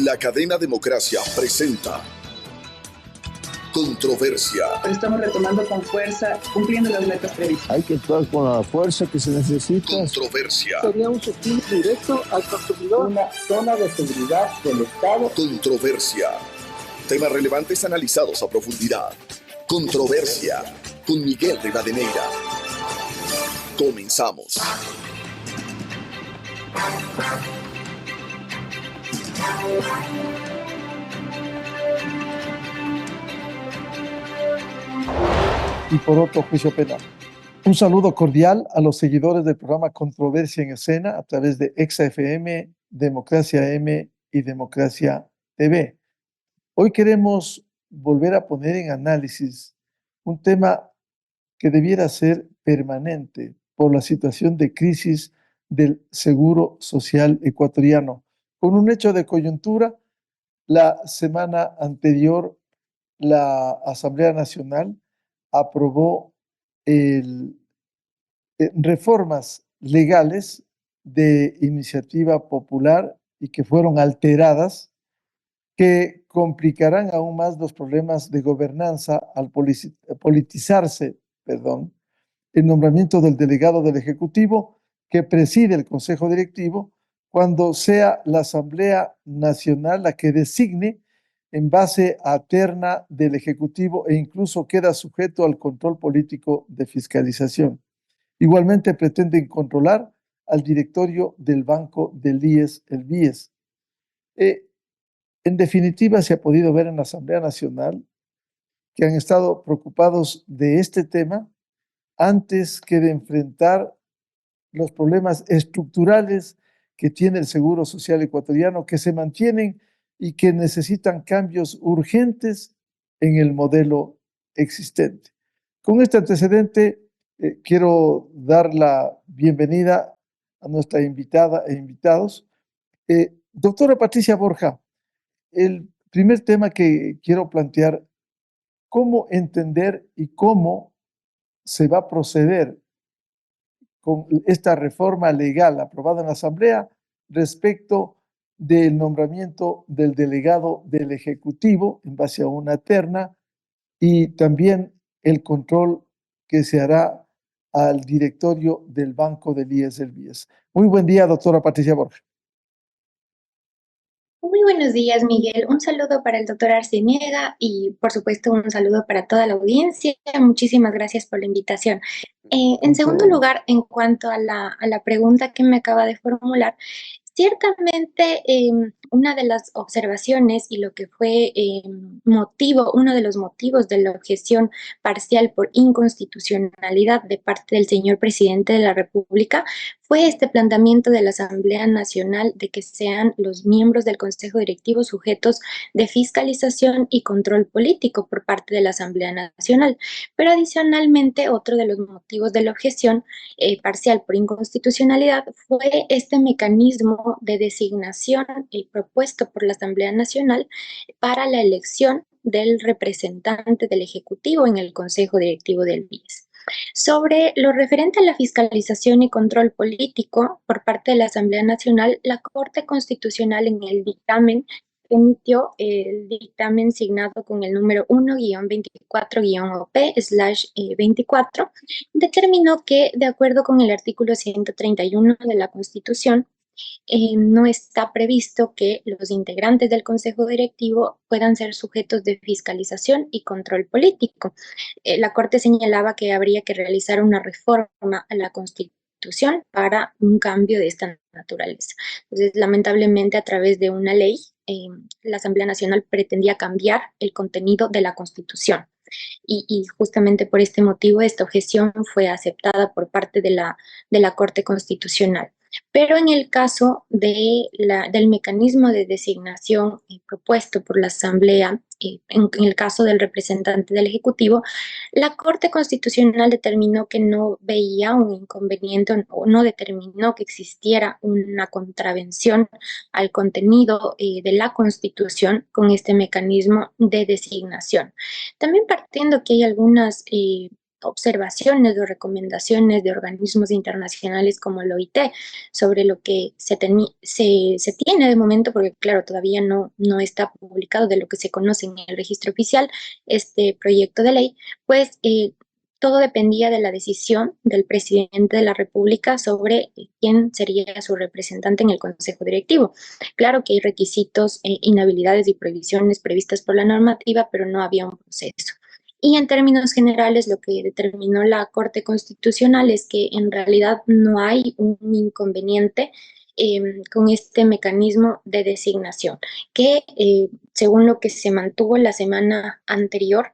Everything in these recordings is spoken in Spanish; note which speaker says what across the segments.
Speaker 1: La cadena Democracia presenta Controversia.
Speaker 2: Estamos retomando con fuerza, cumpliendo las metas previstas.
Speaker 3: Hay que actuar con la fuerza que se necesita.
Speaker 1: Controversia.
Speaker 3: Sería un subsidio directo al consumidor.
Speaker 4: Una zona de seguridad del Estado.
Speaker 1: Controversia. Temas relevantes analizados a profundidad. Controversia. Con Miguel Rivadeneira. Comenzamos.
Speaker 5: Y por otro juicio penal. Un saludo cordial a los seguidores del programa Controversia en Escena a través de ExaFM, Democracia M y Democracia TV. Hoy queremos volver a poner en análisis un tema que debiera ser permanente por la situación de crisis del Seguro Social ecuatoriano. Con un hecho de coyuntura, la semana anterior la Asamblea Nacional aprobó reformas legales de iniciativa popular y que fueron alteradas, que complicarán aún más los problemas de gobernanza al politizarse, el nombramiento del delegado del Ejecutivo que preside el Consejo Directivo cuando sea la Asamblea Nacional la que designe en base a terna del Ejecutivo e incluso queda sujeto al control político de fiscalización. Igualmente pretenden controlar al directorio del Banco del IES, el BIES. En definitiva, se ha podido ver en la Asamblea Nacional que han estado preocupados de este tema antes que de enfrentar los problemas estructurales que tiene el Seguro Social ecuatoriano, que se mantienen y que necesitan cambios urgentes en el modelo existente. Con este antecedente, quiero dar la bienvenida a nuestra invitada e invitados. Doctora Patricia Borja, el primer tema que quiero plantear, ¿cómo entender y cómo se va a proceder con esta reforma legal aprobada en la Asamblea respecto del nombramiento del delegado del Ejecutivo en base a una terna y también el control que se hará al directorio del Banco del IES del BIES? Muy buen día, doctora Patricia Borja.
Speaker 6: Muy buenos días, Miguel. Un saludo para el doctor Arciniega y, por supuesto, un saludo para toda la audiencia. Muchísimas gracias por la invitación. En segundo lugar, en cuanto a la pregunta que me acaba de formular, ciertamente una de las observaciones y lo que fue uno de los motivos de la objeción parcial por inconstitucionalidad de parte del señor presidente de la República fue este planteamiento de la Asamblea Nacional de que sean los miembros del Consejo Directivo sujetos de fiscalización y control político por parte de la Asamblea Nacional. Pero adicionalmente, otro de los motivos de la objeción parcial por inconstitucionalidad fue este mecanismo de designación propuesto por la Asamblea Nacional para la elección del representante del Ejecutivo en el Consejo Directivo del BIES. Sobre lo referente a la fiscalización y control político por parte de la Asamblea Nacional, la Corte Constitucional en el dictamen emitió el dictamen signado con el número 1-24-OP/24, determinó que, de acuerdo con el artículo 131 de la Constitución, no está previsto que los integrantes del Consejo Directivo puedan ser sujetos de fiscalización y control político. La Corte señalaba que habría que realizar una reforma a la Constitución para un cambio de esta naturaleza. Entonces, lamentablemente, a través de una ley, la Asamblea Nacional pretendía cambiar el contenido de la Constitución. Y justamente por este motivo esta objeción fue aceptada por parte de la Corte Constitucional. Pero en el caso del mecanismo de designación propuesto por la Asamblea, en el caso del representante del Ejecutivo, la Corte Constitucional determinó que no veía un inconveniente o no determinó que existiera una contravención al contenido de la Constitución con este mecanismo de designación. También partiendo que hay algunas observaciones o recomendaciones de organismos internacionales como la OIT sobre lo que se tiene de momento, porque claro, todavía no está publicado de lo que se conoce en el registro oficial, este proyecto de ley, pues todo dependía de la decisión del presidente de la República sobre quién sería su representante en el Consejo Directivo. Claro que hay requisitos, inhabilidades y prohibiciones previstas por la normativa, pero no había un proceso. Y en términos generales, lo que determinó la Corte Constitucional es que en realidad no hay un inconveniente con este mecanismo de designación, que según lo que se mantuvo la semana anterior,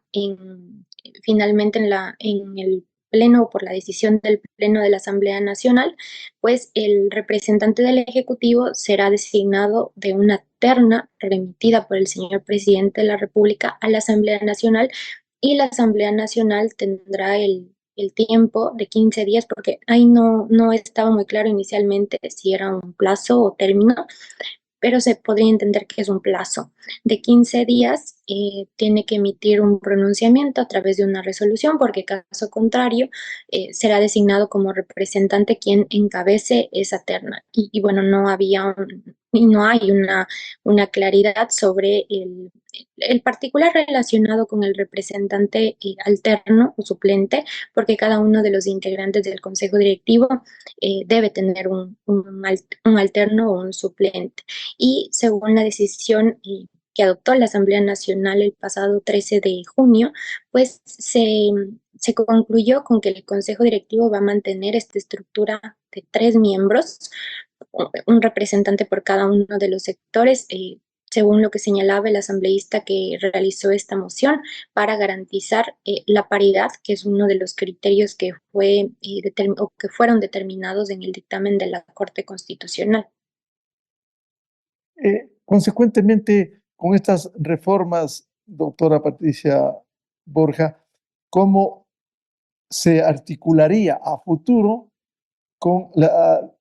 Speaker 6: finalmente en el Pleno o por la decisión del Pleno de la Asamblea Nacional, pues el representante del Ejecutivo será designado de una terna remitida por el señor presidente de la República a la Asamblea Nacional, y la Asamblea Nacional tendrá el tiempo de 15 días, porque ahí no estaba muy claro inicialmente si era un plazo o término, pero se podría entender que es un plazo de 15 días. Tiene que emitir un pronunciamiento a través de una resolución, porque caso contrario será designado como representante quien encabece esa terna. Y bueno, no hay una claridad sobre el particular relacionado con el representante alterno o suplente, porque cada uno de los integrantes del Consejo Directivo debe tener un alterno o un suplente. Y según la decisión que adoptó la Asamblea Nacional el pasado 13 de junio, pues se concluyó con que el Consejo Directivo va a mantener esta estructura de 3 miembros, un representante por cada uno de los sectores, según lo que señalaba el asambleísta que realizó esta moción, para garantizar la paridad, que es uno de los criterios que que fueron determinados en el dictamen de la Corte Constitucional.
Speaker 5: Consecuentemente, con estas reformas, doctora Patricia Borja, ¿cómo se articularía a futuro con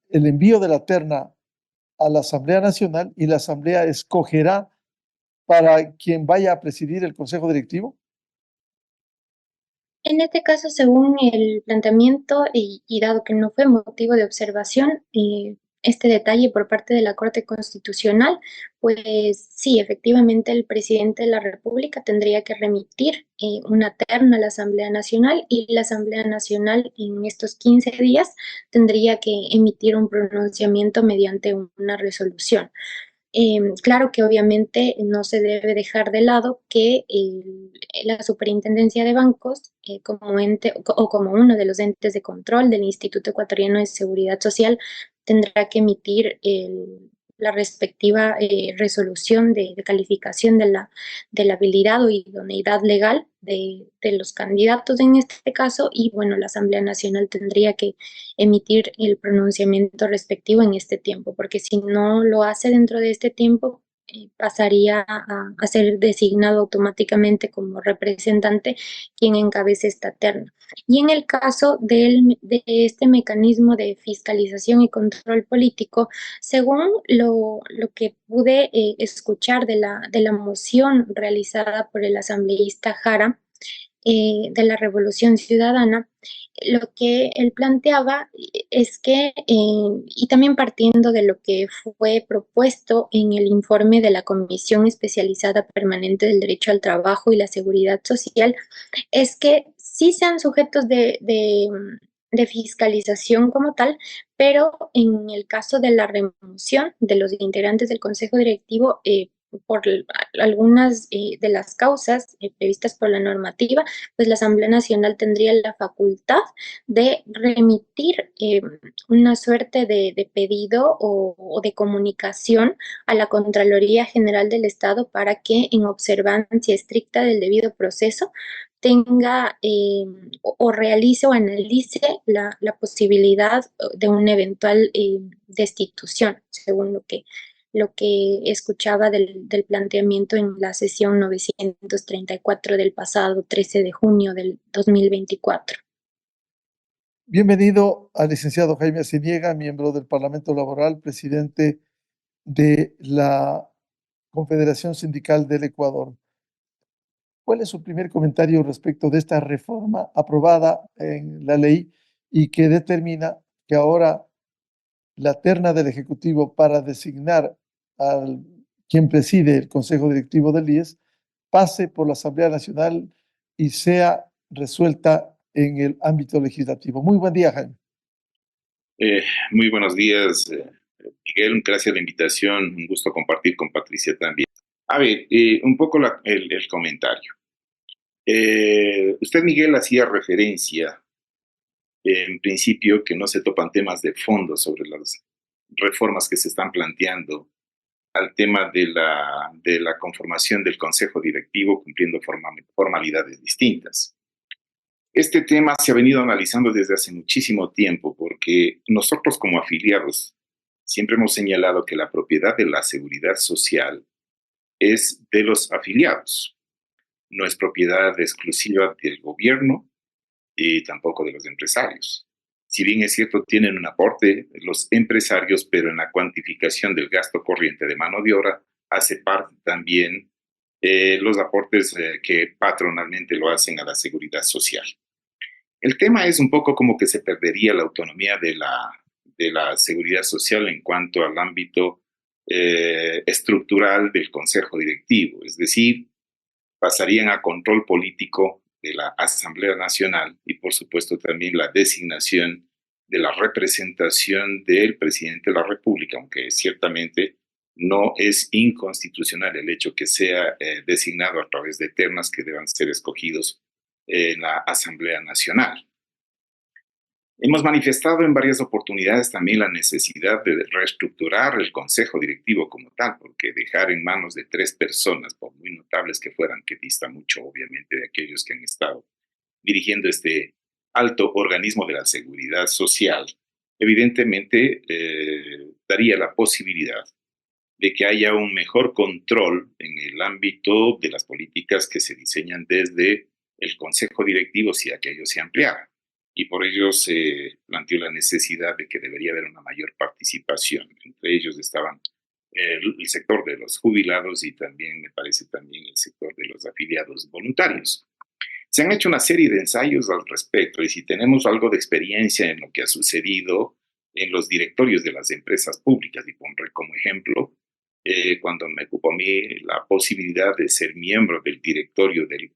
Speaker 5: el envío de la terna a la Asamblea Nacional y la Asamblea escogerá para quien vaya a presidir el Consejo Directivo?
Speaker 6: En este caso, según el planteamiento y dado que no fue motivo de observación, este detalle por parte de la Corte Constitucional, pues sí, efectivamente el presidente de la República tendría que remitir una terna a la Asamblea Nacional, y la Asamblea Nacional en estos 15 días tendría que emitir un pronunciamiento mediante una resolución. Claro que obviamente no se debe dejar de lado que la Superintendencia de Bancos, como ente o como uno de los entes de control del Instituto Ecuatoriano de Seguridad Social, tendrá que emitir la respectiva resolución de calificación de la habilidad o idoneidad legal de los candidatos en este caso, y bueno, la Asamblea Nacional tendría que emitir el pronunciamiento respectivo en este tiempo, porque si no lo hace dentro de este tiempo, pasaría a ser designado automáticamente como representante quien encabece esta terna. Y en el caso de este mecanismo de fiscalización y control político, según lo que pude escuchar de la moción realizada por el asambleísta Jara, de la Revolución Ciudadana, lo que él planteaba es que, y también partiendo de lo que fue propuesto en el informe de la Comisión Especializada Permanente del Derecho al Trabajo y la Seguridad Social, es que sí sean sujetos de fiscalización como tal, pero en el caso de la remoción de los integrantes del Consejo Directivo, por algunas de las causas previstas por la normativa, pues la Asamblea Nacional tendría la facultad de remitir una suerte de pedido o de comunicación a la Contraloría General del Estado, para que en observancia estricta del debido proceso tenga o realice o analice la posibilidad de una eventual destitución, según lo que escuchaba del planteamiento en la sesión 934 del pasado 13 de junio del 2024.
Speaker 5: Bienvenido al licenciado Jaime Arciniega, miembro del Parlamento Laboral, presidente de la Confederación Sindical del Ecuador. ¿Cuál es su primer comentario respecto de esta reforma aprobada en la ley y que determina que ahora la terna del Ejecutivo para designar al quien preside el Consejo Directivo del IES pase por la Asamblea Nacional y sea resuelta en el ámbito legislativo? Muy buen día, Jaime.
Speaker 7: Muy buenos días, Miguel. Gracias a la invitación. Un gusto compartir con Patricia también. A ver, un poco el comentario. Usted, Miguel, hacía referencia en principio que no se topan temas de fondo sobre las reformas que se están planteando al tema de la conformación del Consejo Directivo cumpliendo formalidades distintas. Este tema se ha venido analizando desde hace muchísimo tiempo porque nosotros como afiliados siempre hemos señalado que la propiedad de la seguridad social es de los afiliados. No es propiedad exclusiva del gobierno y tampoco de los empresarios. Si bien es cierto, tienen un aporte los empresarios, pero en la cuantificación del gasto corriente de mano de obra hace parte también los aportes que patronalmente lo hacen a la seguridad social. El tema es un poco como que se perdería la autonomía de la seguridad social en cuanto al ámbito estructural del Consejo Directivo, es decir, pasarían a control político de la Asamblea Nacional y, por supuesto, también la designación de la representación del presidente de la República, aunque ciertamente no es inconstitucional el hecho que sea designado a través de ternas que deban ser escogidos en la Asamblea Nacional. Hemos manifestado en varias oportunidades también la necesidad de reestructurar el Consejo Directivo como tal, porque dejar en manos de 3 personas, por muy notables que fueran, que dista mucho obviamente de aquellos que han estado dirigiendo este alto organismo de la seguridad social, evidentemente daría la posibilidad de que haya un mejor control en el ámbito de las políticas que se diseñan desde el Consejo Directivo si aquello se ampliara. Y por ello se planteó la necesidad de que debería haber una mayor participación. Entre ellos estaban el sector de los jubilados y también, me parece, también el sector de los afiliados voluntarios. Se han hecho una serie de ensayos al respecto y si tenemos algo de experiencia en lo que ha sucedido en los directorios de las empresas públicas, y pondré como ejemplo, cuando me ocupó a mí la posibilidad de ser miembro del directorio del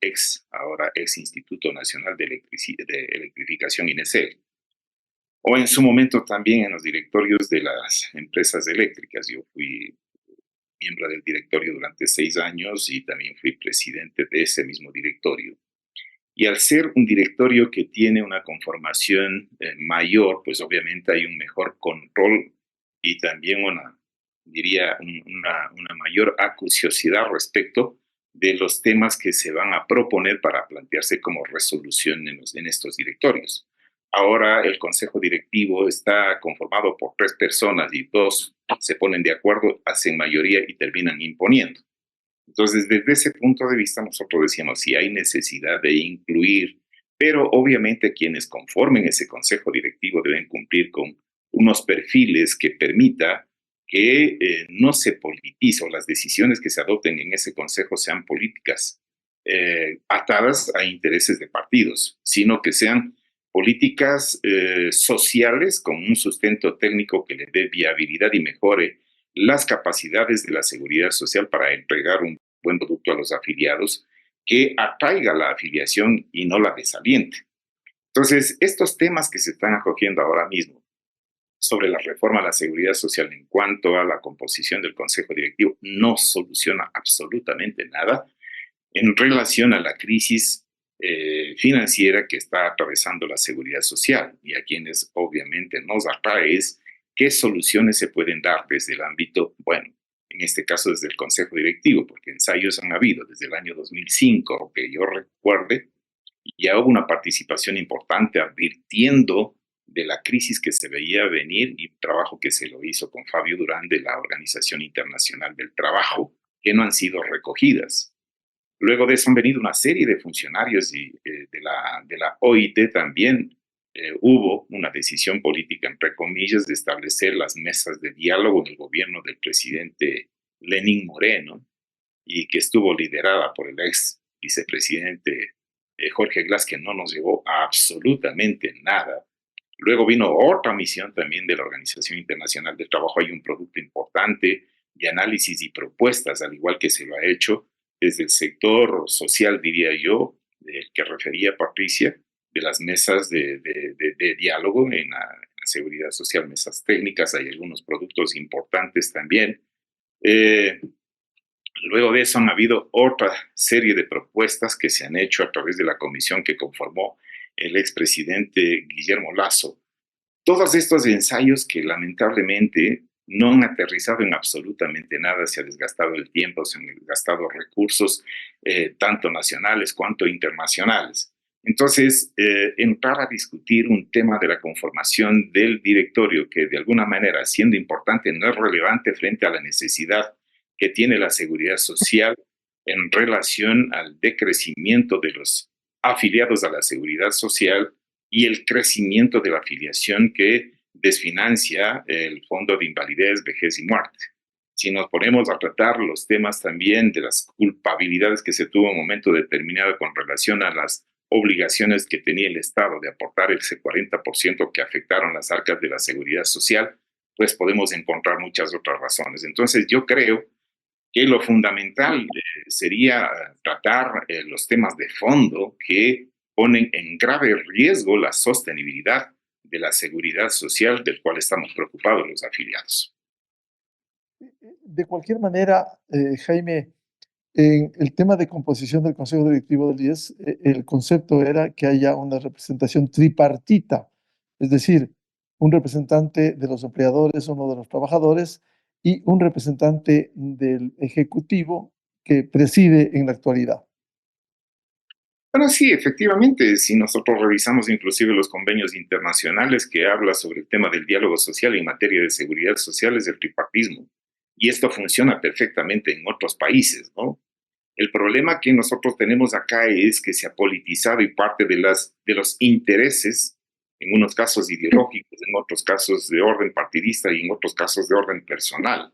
Speaker 7: ahora ex Instituto Nacional de Electrificación INESEL, o en su momento también en los directorios de las empresas eléctricas. Yo fui miembro del directorio durante 6 años y también fui presidente de ese mismo directorio. Y al ser un directorio que tiene una conformación mayor, pues obviamente hay un mejor control y también una mayor acuciosidad respecto de los temas que se van a proponer para plantearse como resolución en estos directorios. Ahora el Consejo Directivo está conformado por 3 personas y 2 se ponen de acuerdo, hacen mayoría y terminan imponiendo. Entonces, desde ese punto de vista, nosotros decíamos, si hay necesidad de incluir, pero obviamente quienes conformen ese Consejo Directivo deben cumplir con unos perfiles que permita que no se politice o las decisiones que se adopten en ese consejo sean políticas atadas a intereses de partidos, sino que sean políticas sociales con un sustento técnico que le dé viabilidad y mejore las capacidades de la seguridad social para entregar un buen producto a los afiliados que atraiga la afiliación y no la desaliente. Entonces, estos temas que se están acogiendo ahora mismo sobre la reforma a la seguridad social en cuanto a la composición del Consejo Directivo no soluciona absolutamente nada en relación a la crisis financiera que está atravesando la seguridad social y a quienes obviamente nos atrae es qué soluciones se pueden dar desde el ámbito, bueno, en este caso desde el Consejo Directivo, porque ensayos han habido desde el año 2005, que yo recuerde, ya hubo una participación importante advirtiendo de la crisis que se veía venir y un trabajo que se lo hizo con Fabio Durán de la Organización Internacional del Trabajo, que no han sido recogidas. Luego de eso han venido una serie de funcionarios y de la OIT también. Hubo una decisión política, entre comillas, de establecer las mesas de diálogo en el gobierno del presidente Lenín Moreno y que estuvo liderada por el ex vicepresidente Jorge Glass, que no nos llevó a absolutamente nada. Luego vino otra misión también de la Organización Internacional del Trabajo. Hay un producto importante de análisis y propuestas, al igual que se lo ha hecho desde el sector social, diría yo, del que refería Patricia, de las mesas de diálogo en la seguridad social, mesas técnicas. Hay algunos productos importantes también. Luego de eso han habido otra serie de propuestas que se han hecho a través de la comisión que conformó el expresidente Guillermo Lasso. Todos estos ensayos que lamentablemente no han aterrizado en absolutamente nada, se ha desgastado el tiempo, se han desgastado recursos, tanto nacionales cuanto internacionales. Entonces, entrar a discutir un tema de la conformación del directorio que de alguna manera, siendo importante, no es relevante frente a la necesidad que tiene la seguridad social en relación al decrecimiento de los afiliados a la seguridad social y el crecimiento de la afiliación que desfinancia el Fondo de Invalidez, Vejez y Muerte. Si nos ponemos a tratar los temas también de las culpabilidades que se tuvo en un momento determinado con relación a las obligaciones que tenía el Estado de aportar ese 40% que afectaron las arcas de la seguridad social, pues podemos encontrar muchas otras razones. Entonces yo creo que lo fundamental sería tratar los temas de fondo que ponen en grave riesgo la sostenibilidad de la seguridad social del cual estamos preocupados los afiliados.
Speaker 5: De cualquier manera, Jaime, en el tema de composición del Consejo Directivo del IES, el concepto era que haya una representación tripartita, es decir, un representante de los empleadores, uno de los trabajadores y un representante del Ejecutivo que preside en la actualidad.
Speaker 7: Bueno, sí, efectivamente, si nosotros revisamos inclusive los convenios internacionales que habla sobre el tema del diálogo social en materia de seguridad social, es el tripartismo. Y esto funciona perfectamente en otros países, ¿no? El problema que nosotros tenemos acá es que se ha politizado y parte de los intereses, en unos casos ideológicos, en otros casos de orden partidista y en otros casos de orden personal.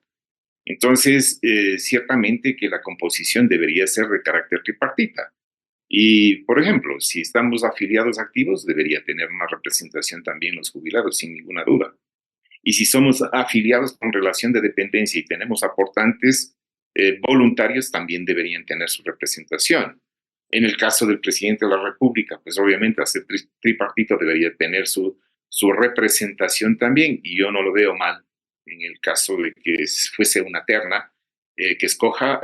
Speaker 7: Entonces, ciertamente que la composición debería ser de carácter tripartita. Y, por ejemplo, si estamos afiliados activos, debería tener una representación también los jubilados, sin ninguna duda. Y si somos afiliados con relación de dependencia y tenemos aportantes voluntarios, también deberían tener su representación. En el caso del presidente de la República, pues obviamente hacer tripartito debería tener su representación también, y yo no lo veo mal en el caso de que fuese una terna que escoja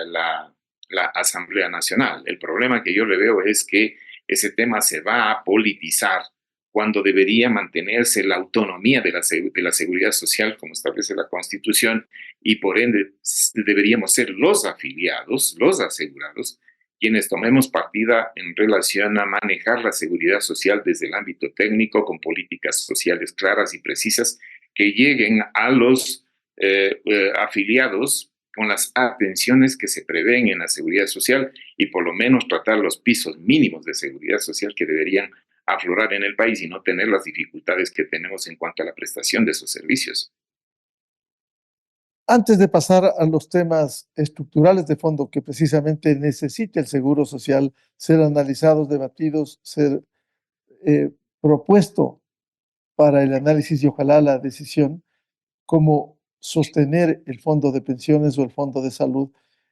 Speaker 7: la Asamblea Nacional. El problema que yo le veo es que ese tema se va a politizar cuando debería mantenerse la autonomía de la seguridad social como establece la Constitución, y por ende deberíamos ser los afiliados, los asegurados, quienes tomemos partida en relación a manejar la seguridad social desde el ámbito técnico con políticas sociales claras y precisas que lleguen a los afiliados con las atenciones que se prevén en la seguridad social y por lo menos tratar los pisos mínimos de seguridad social que deberían aflorar en el país y no tener las dificultades que tenemos en cuanto a la prestación de esos servicios.
Speaker 5: Antes de pasar a los temas estructurales de fondo que precisamente necesita el Seguro Social ser analizados, debatidos, ser propuesto para el análisis y ojalá la decisión, como sostener el fondo de pensiones o el fondo de salud.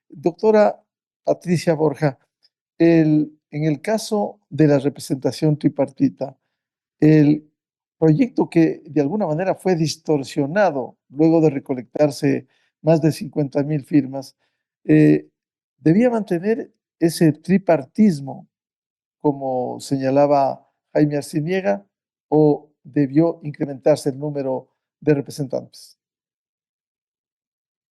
Speaker 5: Doctora Patricia Borja, en el caso de la representación tripartita, el proyecto que de alguna manera fue distorsionado luego de recolectarse más de 50,000 firmas, debía mantener ese tripartismo, como señalaba Jaime Arciniega, o debió incrementarse el número de representantes.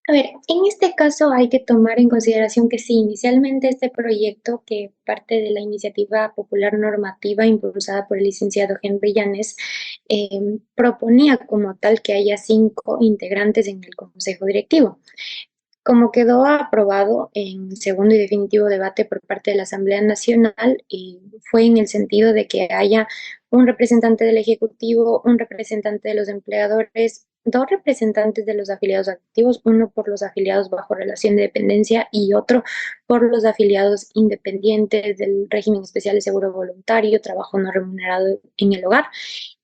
Speaker 6: A ver, en este caso hay que tomar en consideración que sí, inicialmente este proyecto, que parte de la iniciativa popular normativa impulsada por el licenciado Henry Llanes, proponía como tal que haya 5 integrantes en el Consejo Directivo. Como quedó aprobado en segundo y definitivo debate por parte de la Asamblea Nacional, fue en el sentido de que haya un representante del Ejecutivo, un representante de los empleadores, dos representantes de los afiliados activos, uno por los afiliados bajo relación de dependencia y otro por los afiliados independientes del régimen especial de seguro voluntario, trabajo no remunerado en el hogar,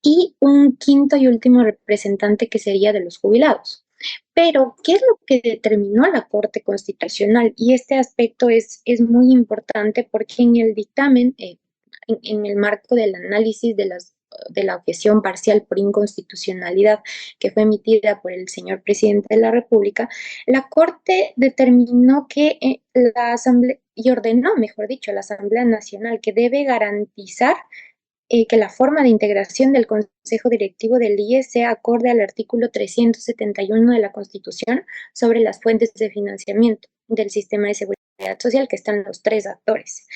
Speaker 6: y un quinto y último representante que sería de los jubilados. Pero, ¿qué es lo que determinó la Corte Constitucional? Y este aspecto es muy importante porque en el dictamen, en el marco del análisis de la objeción parcial por inconstitucionalidad que fue emitida por el señor presidente de la República, la Corte determinó que la Asamblea, y ordenó, mejor dicho, a la Asamblea Nacional que debe garantizar que la forma de integración del Consejo Directivo del IES sea acorde al artículo 371 de la Constitución sobre las fuentes de financiamiento del sistema de seguridad social, que están los tres actores,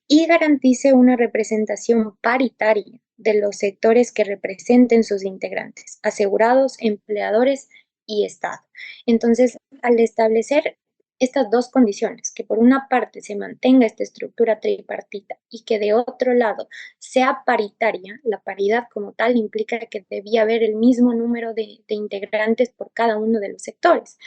Speaker 6: y garantice una representación paritaria de los sectores que representen sus integrantes, asegurados, empleadores y Estado. Entonces, al establecer estas dos condiciones, que por una parte se mantenga esta estructura tripartita y que de otro lado sea paritaria, la paridad como tal implica que debía haber el mismo número de integrantes por cada uno de los sectores.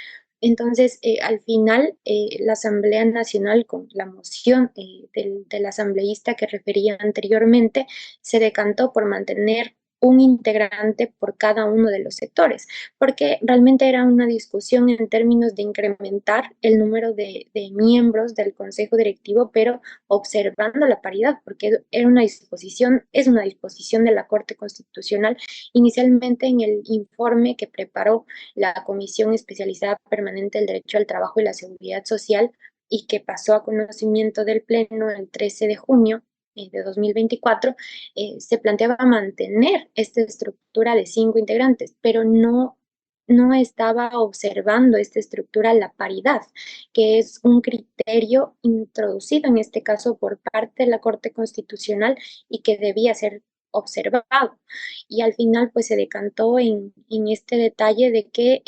Speaker 6: Entonces, al final, la Asamblea Nacional, con la moción del asambleísta que refería anteriormente, se decantó por mantener un integrante por cada uno de los sectores, porque realmente era una discusión en términos de incrementar el número de miembros del Consejo Directivo, pero observando la paridad, porque era una disposición, es una disposición de la Corte Constitucional. Inicialmente, en el informe que preparó la Comisión Especializada Permanente del Derecho al Trabajo y la Seguridad Social, y que pasó a conocimiento del Pleno el 13 de junio de 2024, se planteaba mantener esta estructura de 5 integrantes, pero no estaba observando esta estructura la paridad, que es un criterio introducido en este caso por parte de la Corte Constitucional y que debía ser observado. Y al final pues se decantó en este detalle de que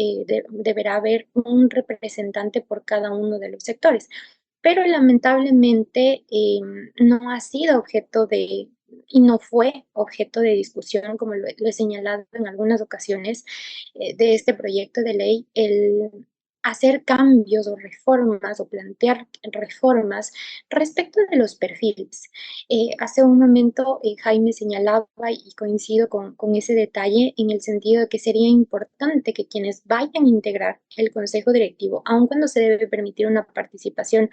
Speaker 6: deberá haber un representante por cada uno de los sectores. Pero lamentablemente no ha sido objeto de, y no fue objeto de discusión, como lo he señalado en algunas ocasiones, de este proyecto de ley, el hacer cambios o reformas o plantear reformas respecto de los perfiles. Hace un momento Jaime señalaba, y coincido con ese detalle, en el sentido de que sería importante que quienes vayan a integrar el consejo directivo, aun cuando se debe permitir una participación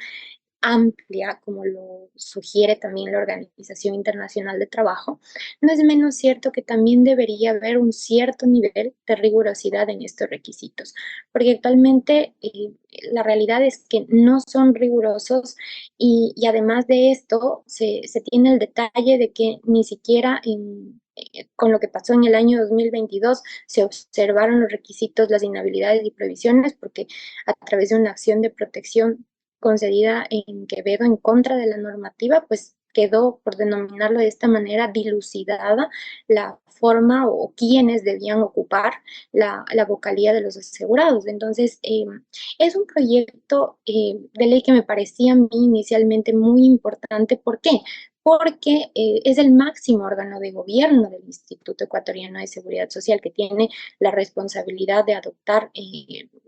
Speaker 6: amplia, como lo sugiere también la Organización Internacional de Trabajo, no es menos cierto que también debería haber un cierto nivel de rigurosidad en estos requisitos, porque actualmente la realidad es que no son rigurosos y además de esto se tiene el detalle de que ni siquiera con lo que pasó en el año 2022 se observaron los requisitos, las inhabilidades y prohibiciones, porque a través de una acción de protección concedida en Quevedo en contra de la normativa, pues quedó, por denominarlo de esta manera, dilucidada la forma o quienes debían ocupar la vocalía de los asegurados. Entonces, es un proyecto de ley que me parecía a mí inicialmente muy importante. ¿Por qué? Porque es el máximo órgano de gobierno del Instituto Ecuatoriano de Seguridad Social, que tiene la responsabilidad de adoptar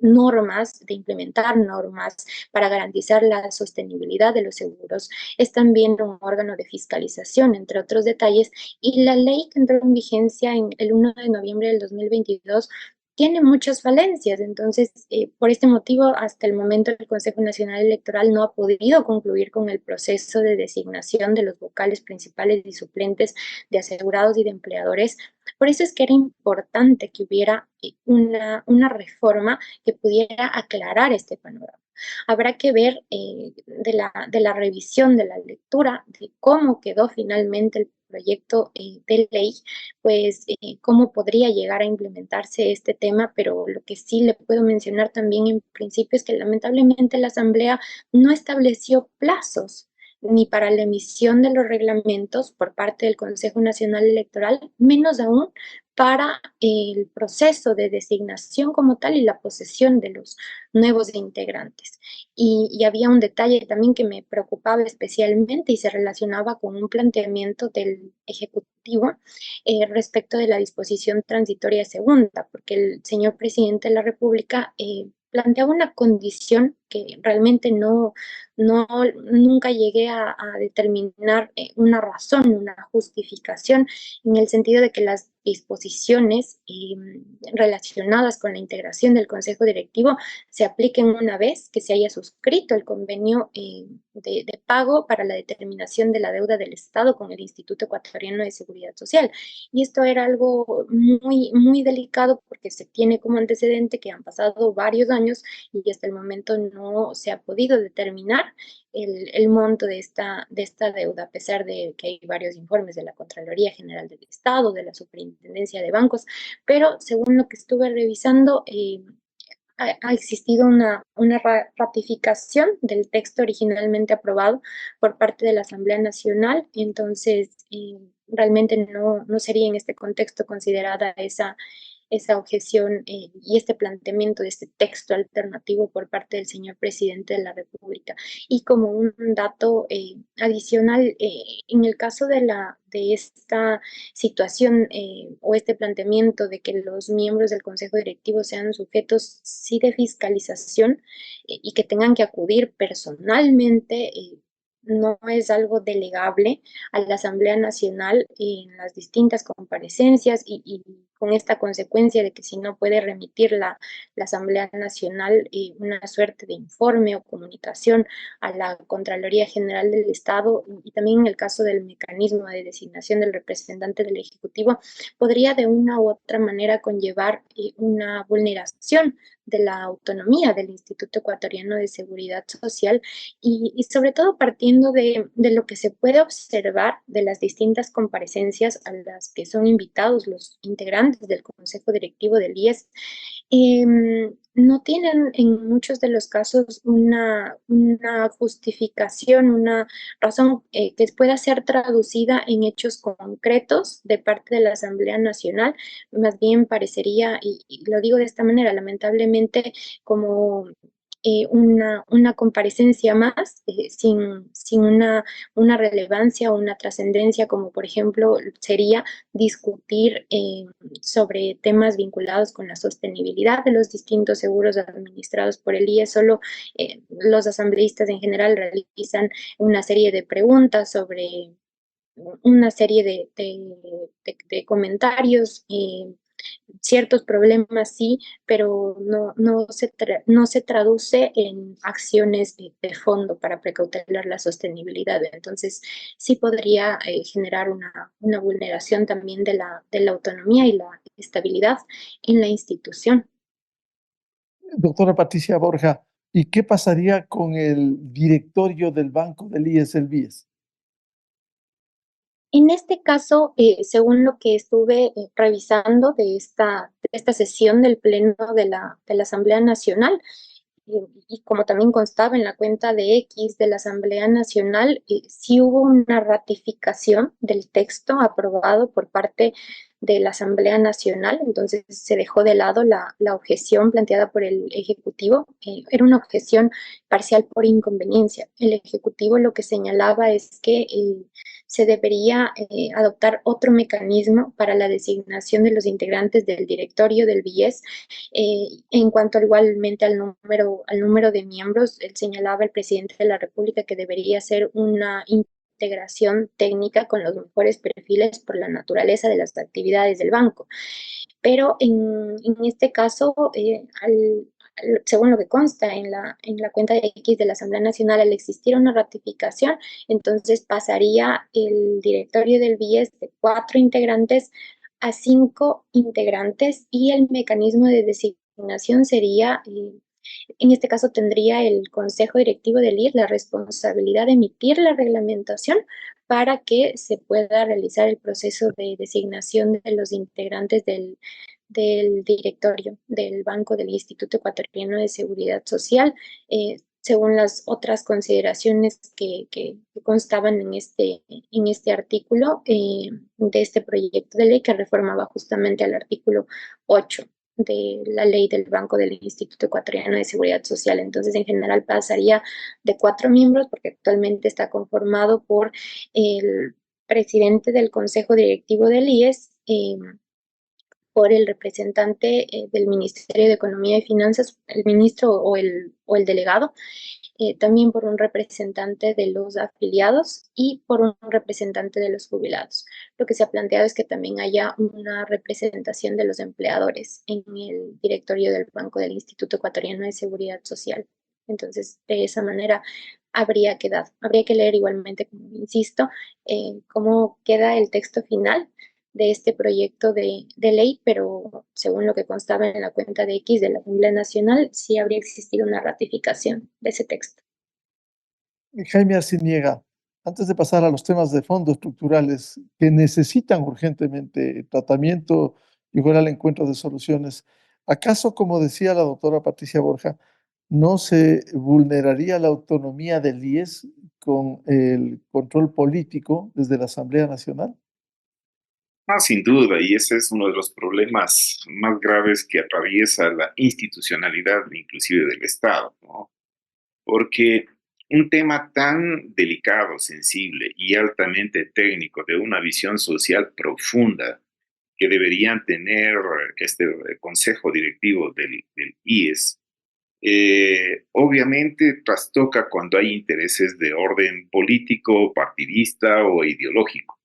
Speaker 6: normas, de implementar normas para garantizar la sostenibilidad de los seguros. Es también un órgano de fiscalización, entre otros detalles, y la ley que entró en vigencia en el 1 de noviembre del 2022 tiene muchas falencias. Entonces, por este motivo, hasta el momento el Consejo Nacional Electoral no ha podido concluir con el proceso de designación de los vocales principales y suplentes de asegurados y de empleadores. Por eso es que era importante que hubiera una reforma que pudiera aclarar este panorama. Habrá que ver de la revisión, de la lectura, de cómo quedó finalmente el proyecto de ley, pues cómo podría llegar a implementarse este tema, pero lo que sí le puedo mencionar también en principio es que lamentablemente la Asamblea no estableció plazos ni para la emisión de los reglamentos por parte del Consejo Nacional Electoral, menos aún para el proceso de designación como tal y la posesión de los nuevos integrantes. Y había un detalle también que me preocupaba especialmente y se relacionaba con un planteamiento del Ejecutivo respecto de la disposición transitoria segunda, porque el señor presidente de la República planteaba una condición que realmente nunca llegué a determinar una razón, una justificación, en el sentido de que las disposiciones relacionadas con la integración del Consejo Directivo se apliquen una vez que se haya suscrito el convenio de pago para la determinación de la deuda del Estado con el Instituto Ecuatoriano de Seguridad Social. Y esto era algo muy delicado porque se tiene como antecedente que han pasado varios años y hasta el momento no se ha podido determinar el monto de esta deuda, a pesar de que hay varios informes de la Contraloría General del Estado, de la Superintendencia de Bancos, pero según lo que estuve revisando, ha existido una ratificación del texto originalmente aprobado por parte de la Asamblea Nacional, entonces realmente no sería en este contexto considerada esa objeción y este planteamiento de este texto alternativo por parte del señor presidente de la República. Y como un dato adicional, en el caso de esta situación o este planteamiento de que los miembros del Consejo Directivo sean sujetos sí de fiscalización y que tengan que acudir personalmente, no es algo delegable a la Asamblea Nacional en las distintas comparecencias y con esta consecuencia de que si no puede remitir la Asamblea Nacional una suerte de informe o comunicación a la Contraloría General del Estado y también en el caso del mecanismo de designación del representante del Ejecutivo, podría de una u otra manera conllevar una vulneración de la autonomía del Instituto Ecuatoriano de Seguridad Social y sobre todo partiendo de lo que se puede observar de las distintas comparecencias a las que son invitados los integrantes del Consejo Directivo del IES, no tienen en muchos de los casos una justificación, una razón que pueda ser traducida en hechos concretos de parte de la Asamblea Nacional. Más bien parecería, y lo digo de esta manera, lamentablemente, como una comparecencia más sin una relevancia o una trascendencia, como por ejemplo sería discutir sobre temas vinculados con la sostenibilidad de los distintos seguros administrados por el IES. Solo los asambleístas en general realizan una serie de preguntas sobre una serie de comentarios, ciertos problemas sí, pero no se traduce en acciones de fondo para precautelar la sostenibilidad. Entonces, sí podría generar una vulneración también de la autonomía y la estabilidad en la institución.
Speaker 5: Doctora Patricia Borja, ¿y qué pasaría con el directorio del Banco del IES, el BIES?
Speaker 6: En este caso, según lo que estuve revisando de esta sesión del Pleno de la Asamblea Nacional, y como también constaba en la cuenta de X de la Asamblea Nacional, sí hubo una ratificación del texto aprobado por parte de la Asamblea Nacional, entonces se dejó de lado la objeción planteada por el Ejecutivo. Era una objeción parcial por inconveniencia. El Ejecutivo lo que señalaba es que se debería adoptar otro mecanismo para la designación de los integrantes del directorio del BIES. En cuanto igualmente al número de miembros, él señalaba el presidente de la República que debería ser una integración técnica con los mejores perfiles por la naturaleza de las actividades del banco. Pero en este caso, según lo que consta en la cuenta de X de la Asamblea Nacional, al existir una ratificación, entonces pasaría el directorio del BIES de 4 integrantes a 5 integrantes y el mecanismo de designación sería, en este caso tendría el Consejo Directivo del IES la responsabilidad de emitir la reglamentación para que se pueda realizar el proceso de designación de los integrantes del directorio del Banco del Instituto Ecuatoriano de Seguridad Social. según las otras consideraciones que constaban en este artículo de este proyecto de ley que reformaba justamente al artículo 8 de la ley del Banco del Instituto Ecuatoriano de Seguridad Social. Entonces, en general pasaría de 4 miembros, porque actualmente está conformado por el presidente del Consejo Directivo del IES, por el representante del Ministerio de Economía y Finanzas, el ministro o el delegado, también por un representante de los afiliados y por un representante de los jubilados. Lo que se ha planteado es que también haya una representación de los empleadores en el directorio del Banco del Instituto Ecuatoriano de Seguridad Social. Entonces, de esa manera habría quedado. Habría que leer igualmente, como insisto, cómo queda el texto final de este proyecto de ley, pero según lo que constaba en la cuenta de X de la Asamblea Nacional, sí habría existido una ratificación de ese texto.
Speaker 5: Jaime Arciniega, antes de pasar a los temas de fondo estructurales que necesitan urgentemente tratamiento y igual al encuentro de soluciones, ¿acaso, como decía la doctora Patricia Borja, no se vulneraría la autonomía del IES con el control político desde la Asamblea Nacional?
Speaker 7: Ah, sin duda, y ese es uno de los problemas más graves que atraviesa la institucionalidad, inclusive del Estado, ¿no? Porque un tema tan delicado, sensible y altamente técnico, de una visión social profunda que deberían tener este consejo directivo del IES, obviamente trastoca cuando hay intereses de orden político, partidista o ideológico.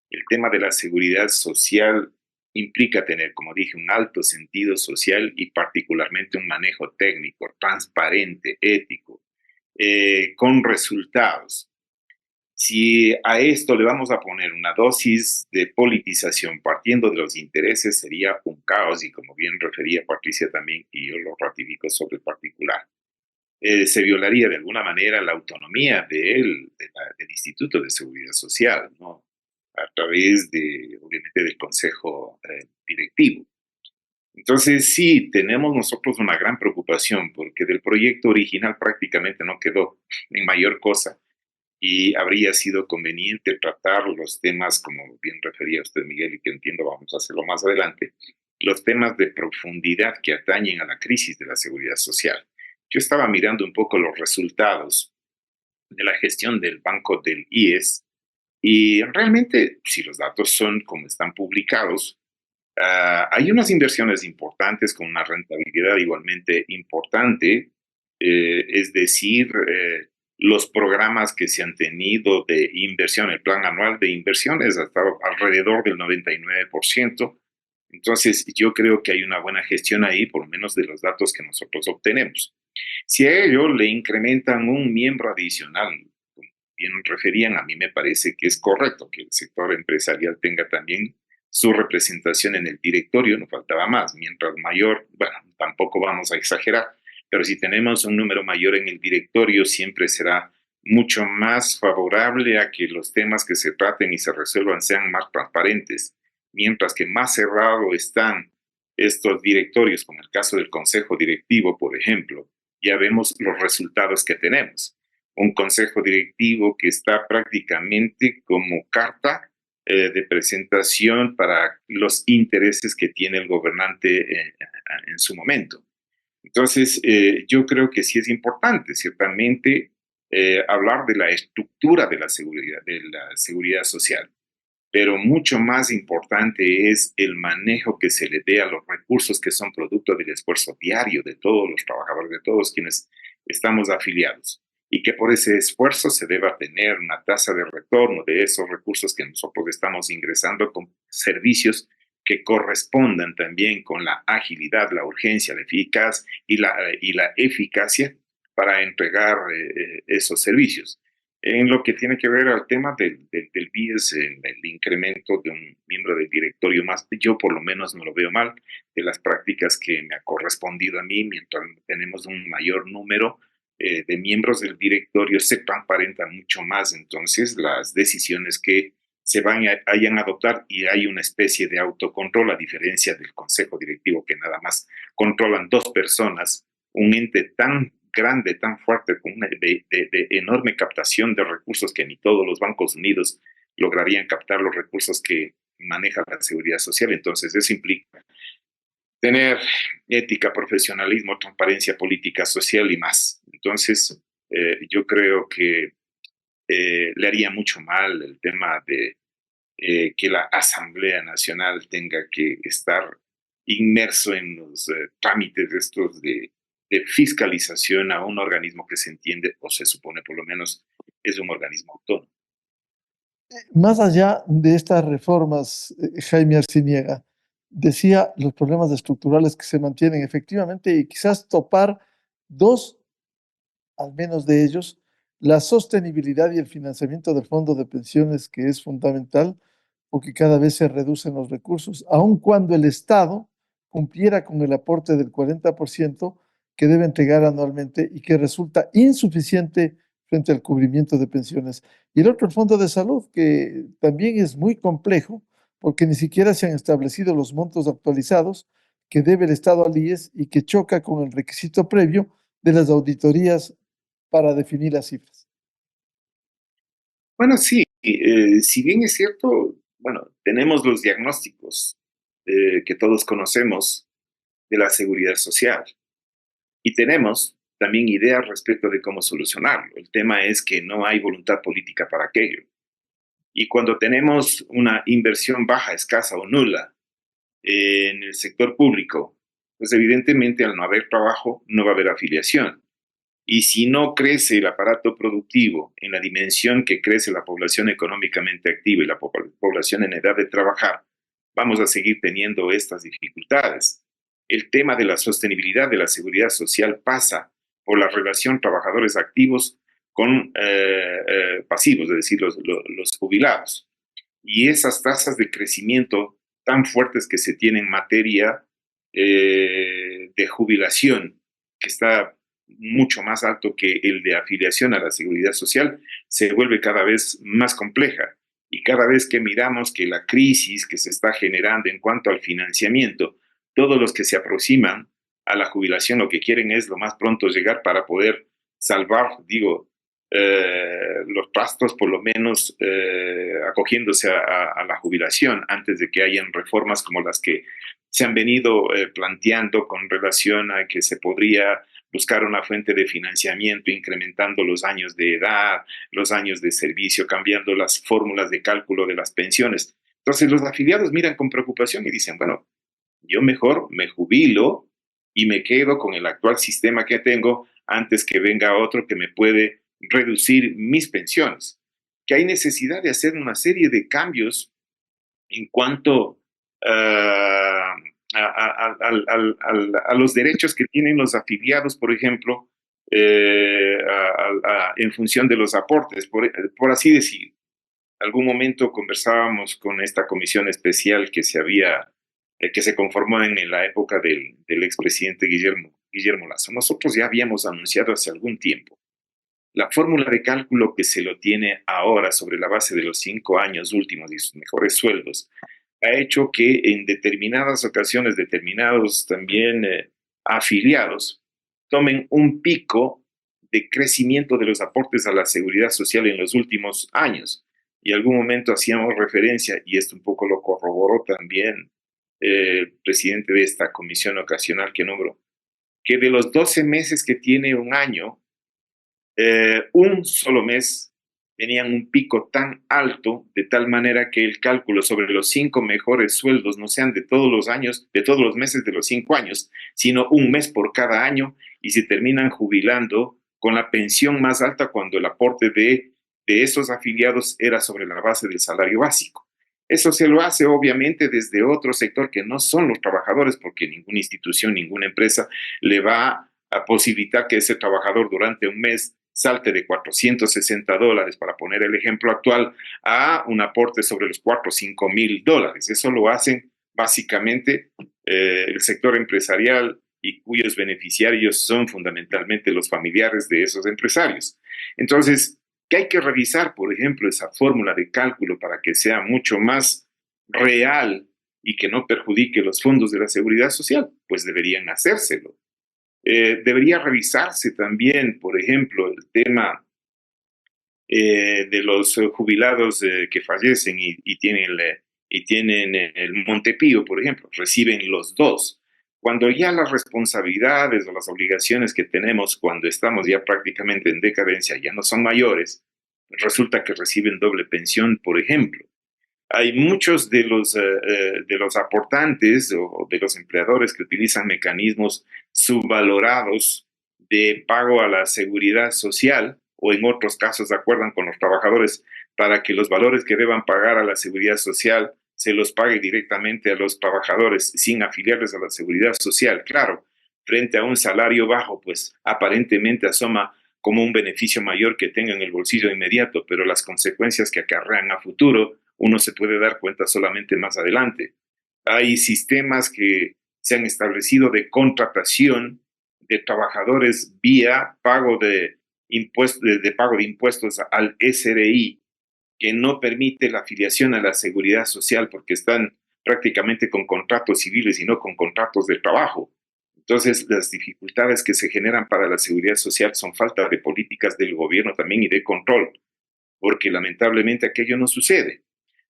Speaker 7: El tema de la seguridad social implica tener, como dije, un alto sentido social y particularmente un manejo técnico, transparente, ético, con resultados. Si a esto le vamos a poner una dosis de politización partiendo de los intereses, sería un caos, y como bien refería Patricia también, y yo lo ratifico sobre el particular, se violaría de alguna manera la autonomía del Instituto de Seguridad Social, ¿no? A través de, obviamente, del Consejo Directivo. Entonces, sí, tenemos nosotros una gran preocupación porque del proyecto original prácticamente no quedó en mayor cosa, y habría sido conveniente tratar los temas, como bien refería usted, Miguel, y que entiendo vamos a hacerlo más adelante, los temas de profundidad que atañen a la crisis de la seguridad social. Yo estaba mirando un poco los resultados de la gestión del Banco del IES y realmente, si los datos son como están publicados, hay unas inversiones importantes con una rentabilidad igualmente importante, es decir, los programas que se han tenido de inversión, el plan anual de inversiones ha estado alrededor del 99%. Entonces, yo creo que hay una buena gestión ahí, por lo menos de los datos que nosotros obtenemos. Si a ello le incrementan un miembro adicional, como bien referían, a mí me parece que es correcto que el sector empresarial tenga también su representación en el directorio, no faltaba más. Mientras mayor, bueno, tampoco vamos a exagerar, pero si tenemos un número mayor en el directorio, siempre será mucho más favorable a que los temas que se traten y se resuelvan sean más transparentes. Mientras que más cerrado están estos directorios, como el caso del consejo directivo, por ejemplo, ya vemos los resultados que tenemos. Un consejo directivo que está prácticamente como carta de presentación para los intereses que tiene el gobernante en su momento. Entonces, yo creo que sí es importante, ciertamente, hablar de la estructura de la seguridad social, pero mucho más importante es el manejo que se le dé a los recursos que son producto del esfuerzo diario de todos los trabajadores, de todos quienes estamos afiliados, y que por ese esfuerzo se deba tener una tasa de retorno de esos recursos que nosotros estamos ingresando con servicios que correspondan también con la agilidad, la urgencia, la eficaz y la eficacia para entregar esos servicios. En lo que tiene que ver al tema del BIES, el incremento de un miembro del directorio más, yo por lo menos no lo veo mal. De las prácticas que me ha correspondido a mí, mientras tenemos un mayor número de miembros del directorio, se transparenta mucho más entonces las decisiones que se vayan a adoptar, y hay una especie de autocontrol, a diferencia del consejo directivo, que nada más controlan 2 personas, un ente tan grande, tan fuerte, con una de enorme captación de recursos que ni todos los bancos unidos lograrían captar los recursos que maneja la seguridad social. Entonces, eso implica tener ética, profesionalismo, transparencia política, social y más. Entonces, yo creo que le haría mucho mal el tema de que la Asamblea Nacional tenga que estar inmerso en los trámites estos de fiscalización a un organismo que se entiende, o se supone por lo menos, es un organismo autónomo.
Speaker 5: Más allá de estas reformas, Jaime Arciniega decía los problemas estructurales que se mantienen efectivamente y quizás topar dos, al menos de ellos, la sostenibilidad y el financiamiento del fondo de pensiones, que es fundamental porque cada vez se reducen los recursos, aun cuando el Estado cumpliera con el aporte del 40% que debe entregar anualmente y que resulta insuficiente frente al cubrimiento de pensiones. Y el otro, el Fondo de Salud, que también es muy complejo porque ni siquiera se han establecido los montos actualizados que debe el Estado al IES y que choca con el requisito previo de las auditorías para definir las cifras.
Speaker 7: Bueno, sí, si bien es cierto, bueno, tenemos los diagnósticos que todos conocemos de la seguridad social y tenemos también ideas respecto de cómo solucionarlo. El tema es que no hay voluntad política para aquello. Y cuando tenemos una inversión baja, escasa o nula en el sector público, pues evidentemente al no haber trabajo no va a haber afiliación. Y si no crece el aparato productivo en la dimensión que crece la población económicamente activa y la población en edad de trabajar, vamos a seguir teniendo estas dificultades. El tema de la sostenibilidad de la seguridad social pasa por la relación trabajadores activos con pasivos, es decir, los jubilados. Y esas tasas de crecimiento tan fuertes que se tienen en materia de jubilación, que está mucho más alto que el de afiliación a la seguridad social, se vuelve cada vez más compleja. Y cada vez que miramos que la crisis que se está generando en cuanto al financiamiento, todos los que se aproximan a la jubilación lo que quieren es lo más pronto llegar para poder salvar, los trastos, por lo menos acogiéndose a la jubilación antes de que hayan reformas como las que se han venido planteando con relación a que se podría buscar una fuente de financiamiento incrementando los años de edad, los años de servicio, cambiando las fórmulas de cálculo de las pensiones. Entonces los afiliados miran con preocupación y dicen, bueno, yo mejor me jubilo y me quedo con el actual sistema que tengo antes que venga otro que me puede reducir mis pensiones. Que hay necesidad de hacer una serie de cambios en cuanto a los derechos que tienen los afiliados, por ejemplo, en función de los aportes, por así decir. Algún momento conversábamos con esta comisión especial que se conformó en la época del expresidente Guillermo Lasso. Nosotros ya habíamos anunciado hace algún tiempo la fórmula de cálculo que se lo tiene ahora sobre la base de los 5 años últimos y sus mejores sueldos, ha hecho que en determinadas ocasiones determinados también afiliados tomen un pico de crecimiento de los aportes a la seguridad social en los últimos años. Y en algún momento hacíamos referencia, y esto un poco lo corroboró también el presidente de esta comisión ocasional que nombró, que de los 12 meses que tiene un año, un solo mes tenían un pico tan alto, de tal manera que el cálculo sobre los 5 mejores sueldos no sean de todos los años, de todos los meses de los 5 años, sino un mes por cada año, y se terminan jubilando con la pensión más alta cuando el aporte de esos afiliados era sobre la base del salario básico. Eso se lo hace obviamente desde otro sector que no son los trabajadores, porque ninguna institución, ninguna empresa le va a posibilitar que ese trabajador durante un mes salte de $460, para poner el ejemplo actual, a un aporte sobre los $4,000 o $5,000. Eso lo hacen básicamente el sector empresarial y cuyos beneficiarios son fundamentalmente los familiares de esos empresarios. Entonces, ¿qué hay que revisar? Por ejemplo, esa fórmula de cálculo para que sea mucho más real y que no perjudique los fondos de la seguridad social, pues deberían hacérselo. Debería revisarse también, por ejemplo, el tema de los jubilados que fallecen y tienen el Montepío, por ejemplo, reciben los dos. Cuando ya las responsabilidades o las obligaciones que tenemos cuando estamos ya prácticamente en decadencia ya no son mayores, resulta que reciben doble pensión, por ejemplo. Hay muchos de los aportantes o de los empleadores que utilizan mecanismos subvalorados de pago a la seguridad social o en otros casos acuerdan con los trabajadores para que los valores que deban pagar a la seguridad social se los pague directamente a los trabajadores sin afiliarles a la seguridad social. Claro, frente a un salario bajo, pues aparentemente asoma como un beneficio mayor que tenga en el bolsillo inmediato, pero las consecuencias que acarrean a futuro uno se puede dar cuenta solamente más adelante. Hay sistemas que se han establecido de contratación de trabajadores vía pago de impuestos al SRI, que no permite la afiliación a la seguridad social porque están prácticamente con contratos civiles y no con contratos de trabajo. Entonces, las dificultades que se generan para la seguridad social son falta de políticas del gobierno también y de control, porque lamentablemente aquello no sucede.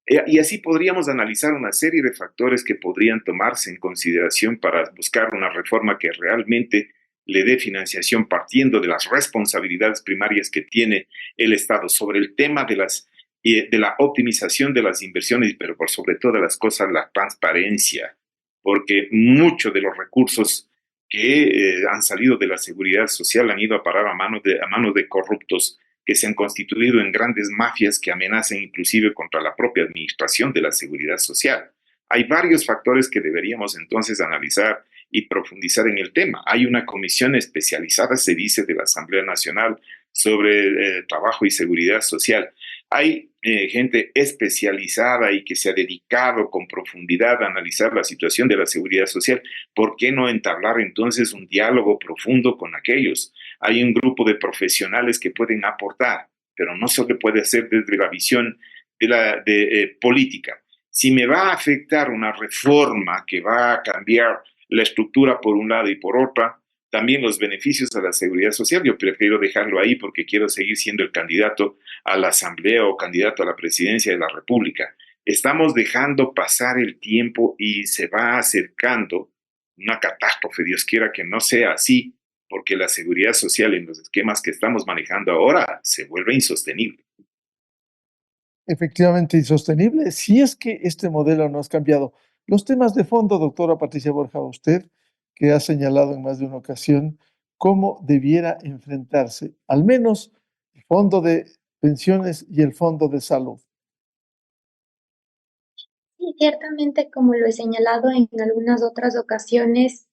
Speaker 7: Y así podríamos analizar una serie de factores que podrían tomarse en consideración para buscar una reforma que realmente le dé financiación partiendo de las responsabilidades primarias que tiene el Estado sobre el tema de la optimización de las inversiones, pero por sobre todas las cosas la transparencia, porque muchos de los recursos que han salido de la seguridad social han ido a parar a manos de corruptos que se han constituido en grandes mafias que amenazan inclusive contra la propia administración de la seguridad social. Hay varios factores que deberíamos entonces analizar y profundizar en el tema. Hay una comisión especializada, se dice, de la Asamblea Nacional sobre trabajo y seguridad social. Hay gente especializada y que se ha dedicado con profundidad a analizar la situación de la seguridad social. ¿Por qué no entablar entonces un diálogo profundo con aquellos? Hay un grupo de profesionales que pueden aportar, pero no se puede hacer desde la visión de política. Si me va a afectar una reforma que va a cambiar la estructura por un lado y por otra, también los beneficios a la seguridad social, yo prefiero dejarlo ahí porque quiero seguir siendo el candidato a la Asamblea o candidato a la presidencia de la República. Estamos dejando pasar el tiempo y se va acercando una catástrofe, Dios quiera que no sea así, porque la seguridad social en los esquemas que estamos manejando ahora se vuelve insostenible.
Speaker 5: Efectivamente insostenible, si es que este modelo no has cambiado. Los temas de fondo, doctora Patricia Borja, usted que ha señalado en más de una ocasión cómo debiera enfrentarse, al menos el fondo de pensiones y el fondo de salud.
Speaker 6: Sí, ciertamente, como lo he señalado en algunas otras ocasiones,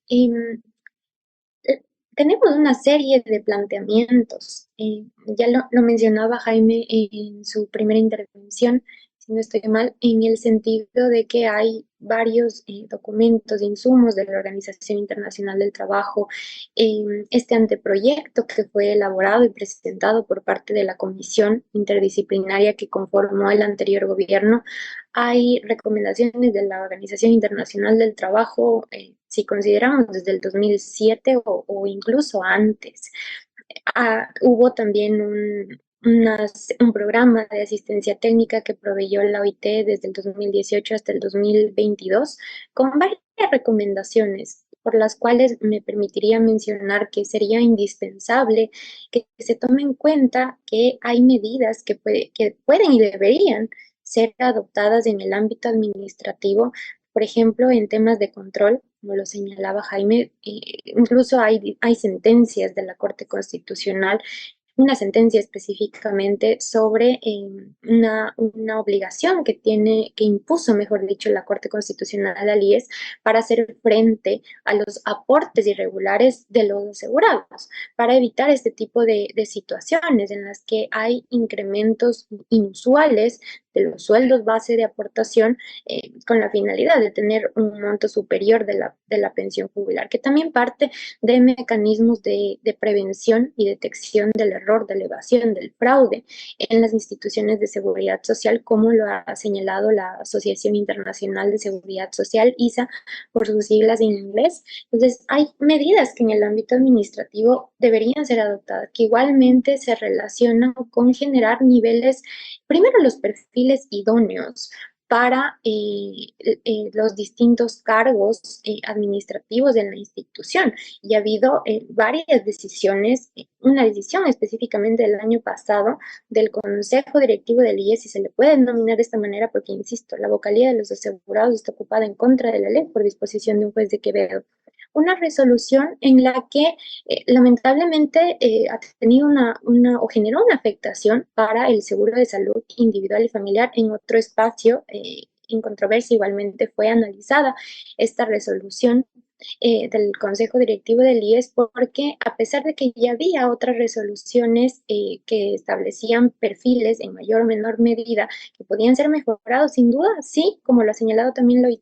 Speaker 6: tenemos una serie de planteamientos. Ya lo mencionaba Jaime en su primera intervención, si no estoy mal, en el sentido de que hay varios documentos, insumos de la Organización Internacional del Trabajo, este anteproyecto que fue elaborado y presentado por parte de la comisión interdisciplinaria que conformó el anterior gobierno. Hay recomendaciones de la Organización Internacional del Trabajo, si consideramos desde el 2007 o incluso antes. Hubo también un programa de asistencia técnica que proveyó la OIT desde el 2018 hasta el 2022 con varias recomendaciones por las cuales me permitiría mencionar que sería indispensable que se tome en cuenta que hay medidas que pueden y deberían ser adoptadas en el ámbito administrativo, por ejemplo, en temas de control, como lo señalaba Jaime, incluso hay sentencias de la Corte Constitucional, una sentencia específicamente sobre una obligación que impuso, mejor dicho, la Corte Constitucional al IES para hacer frente a los aportes irregulares de los asegurados, para evitar este tipo de situaciones en las que hay incrementos inusuales los sueldos base de aportación con la finalidad de tener un monto superior de la pensión jubilar, que también parte de mecanismos de prevención y detección del error, de la evasión, del fraude en las instituciones de seguridad social, como lo ha señalado la Asociación Internacional de Seguridad Social, ISA, por sus siglas en inglés. Entonces, hay medidas que en el ámbito administrativo deberían ser adoptadas, que igualmente se relacionan con generar niveles, primero los perfiles idóneos para los distintos cargos administrativos de la institución. Y ha habido varias decisiones, una decisión específicamente del año pasado del Consejo Directivo del IES, si se le puede denominar de esta manera, porque, insisto, la vocalía de los asegurados está ocupada en contra de la ley por disposición de un juez de Quevedo. Una resolución en la que lamentablemente ha tenido o generó una afectación para el seguro de salud individual y familiar. En otro espacio en controversia igualmente fue analizada esta resolución del Consejo Directivo del IES, porque a pesar de que ya había otras resoluciones que establecían perfiles en mayor o menor medida que podían ser mejorados, sin duda, sí, como lo ha señalado también la OIT,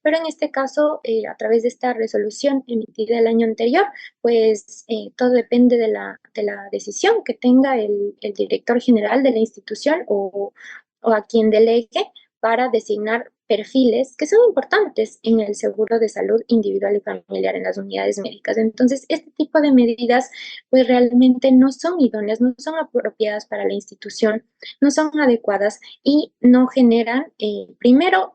Speaker 6: pero en este caso, a través de esta resolución emitida el año anterior, pues todo depende de la decisión que tenga el director general de la institución o a quien delegue para designar perfiles que son importantes en el seguro de salud individual y familiar en las unidades médicas. Entonces, este tipo de medidas pues realmente no son idóneas, no son apropiadas para la institución, no son adecuadas y no generan, primero,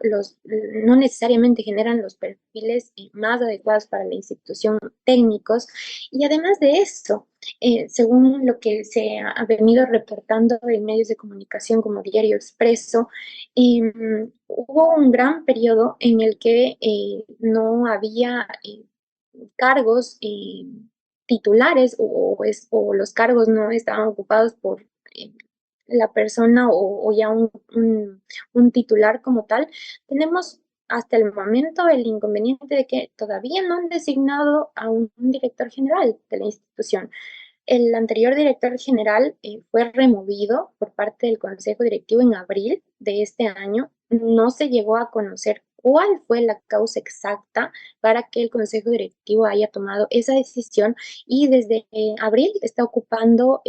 Speaker 6: no necesariamente generan los perfiles más adecuados para la institución técnicos, y además de esto, según lo que se ha venido reportando en medios de comunicación como Diario Expreso, hubo un gran periodo en el que no había cargos titulares o los cargos no estaban ocupados por la persona o ya un titular como tal. Tenemos hasta el momento el inconveniente de que todavía no han designado a un director general de la institución. El anterior director general fue removido por parte del Consejo Directivo en abril de este año. No se llegó a conocer cuál fue la causa exacta para que el Consejo Directivo haya tomado esa decisión, y desde abril está ocupando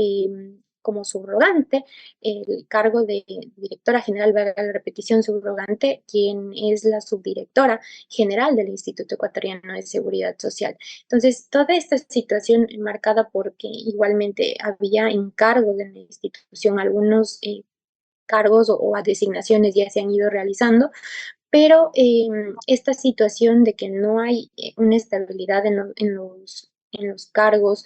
Speaker 6: como subrogante el cargo de directora general, valga la repetición, subrogante, quien es la subdirectora general del Instituto Ecuatoriano de Seguridad Social. Entonces, toda esta situación marcada porque igualmente había encargos de la institución, algunos cargos o designaciones ya se han ido realizando, pero esta situación de que no hay una estabilidad en los cargos,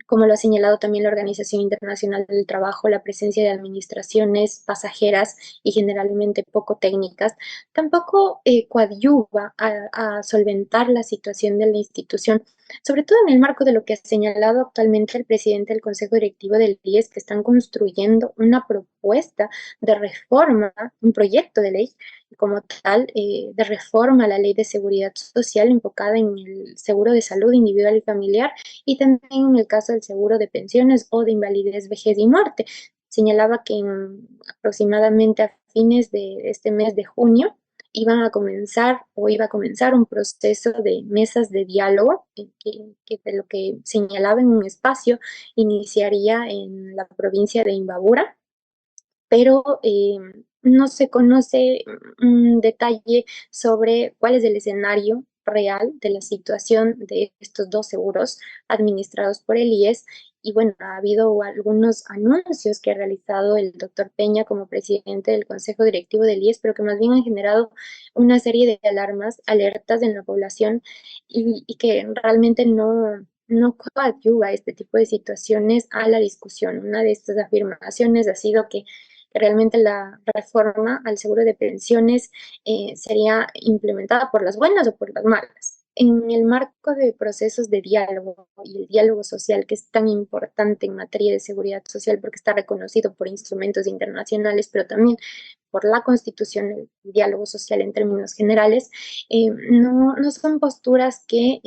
Speaker 6: como lo ha señalado también la Organización Internacional del Trabajo, la presencia de administraciones pasajeras y generalmente poco técnicas, tampoco coadyuva a solventar la situación de la institución, sobre todo en el marco de lo que ha señalado actualmente el presidente del Consejo Directivo del IES, que están construyendo una propuesta de reforma, un proyecto de ley como tal, de reforma a la Ley de Seguridad Social enfocada en el seguro de salud individual y familiar, y también en el caso del seguro de pensiones o de invalidez, vejez y muerte. Señalaba que aproximadamente a fines de este mes de junio iba a comenzar un proceso de mesas de diálogo que de lo que señalaba en un espacio iniciaría en la provincia de Imbabura, pero no se conoce un detalle sobre cuál es el escenario real de la situación de estos dos seguros administrados por el IES. Y bueno, ha habido algunos anuncios que ha realizado el doctor Peña como presidente del Consejo Directivo del IES, pero que más bien han generado una serie de alertas en la población, y que realmente no coadyuva este tipo de situaciones a la discusión. Una de estas afirmaciones ha sido que realmente la reforma al seguro de pensiones sería implementada por las buenas o por las malas. En el marco de procesos de diálogo y el diálogo social, que es tan importante en materia de seguridad social porque está reconocido por instrumentos internacionales, pero también por la Constitución, el diálogo social en términos generales, no son posturas que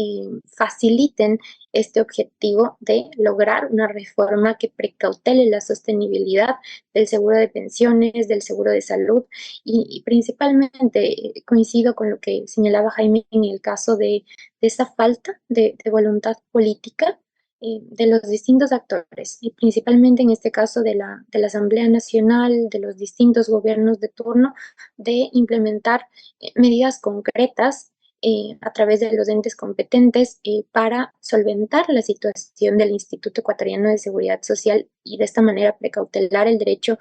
Speaker 6: faciliten este objetivo de lograr una reforma que precautele la sostenibilidad del seguro de pensiones, del seguro de salud y principalmente coincido con lo que señalaba Jaime en el caso de esa falta de voluntad política de los distintos actores, y principalmente en este caso de la Asamblea Nacional, de los distintos gobiernos de turno, de implementar medidas concretas a través de los entes competentes para solventar la situación del Instituto Ecuatoriano de Seguridad Social y de esta manera precautelar el derecho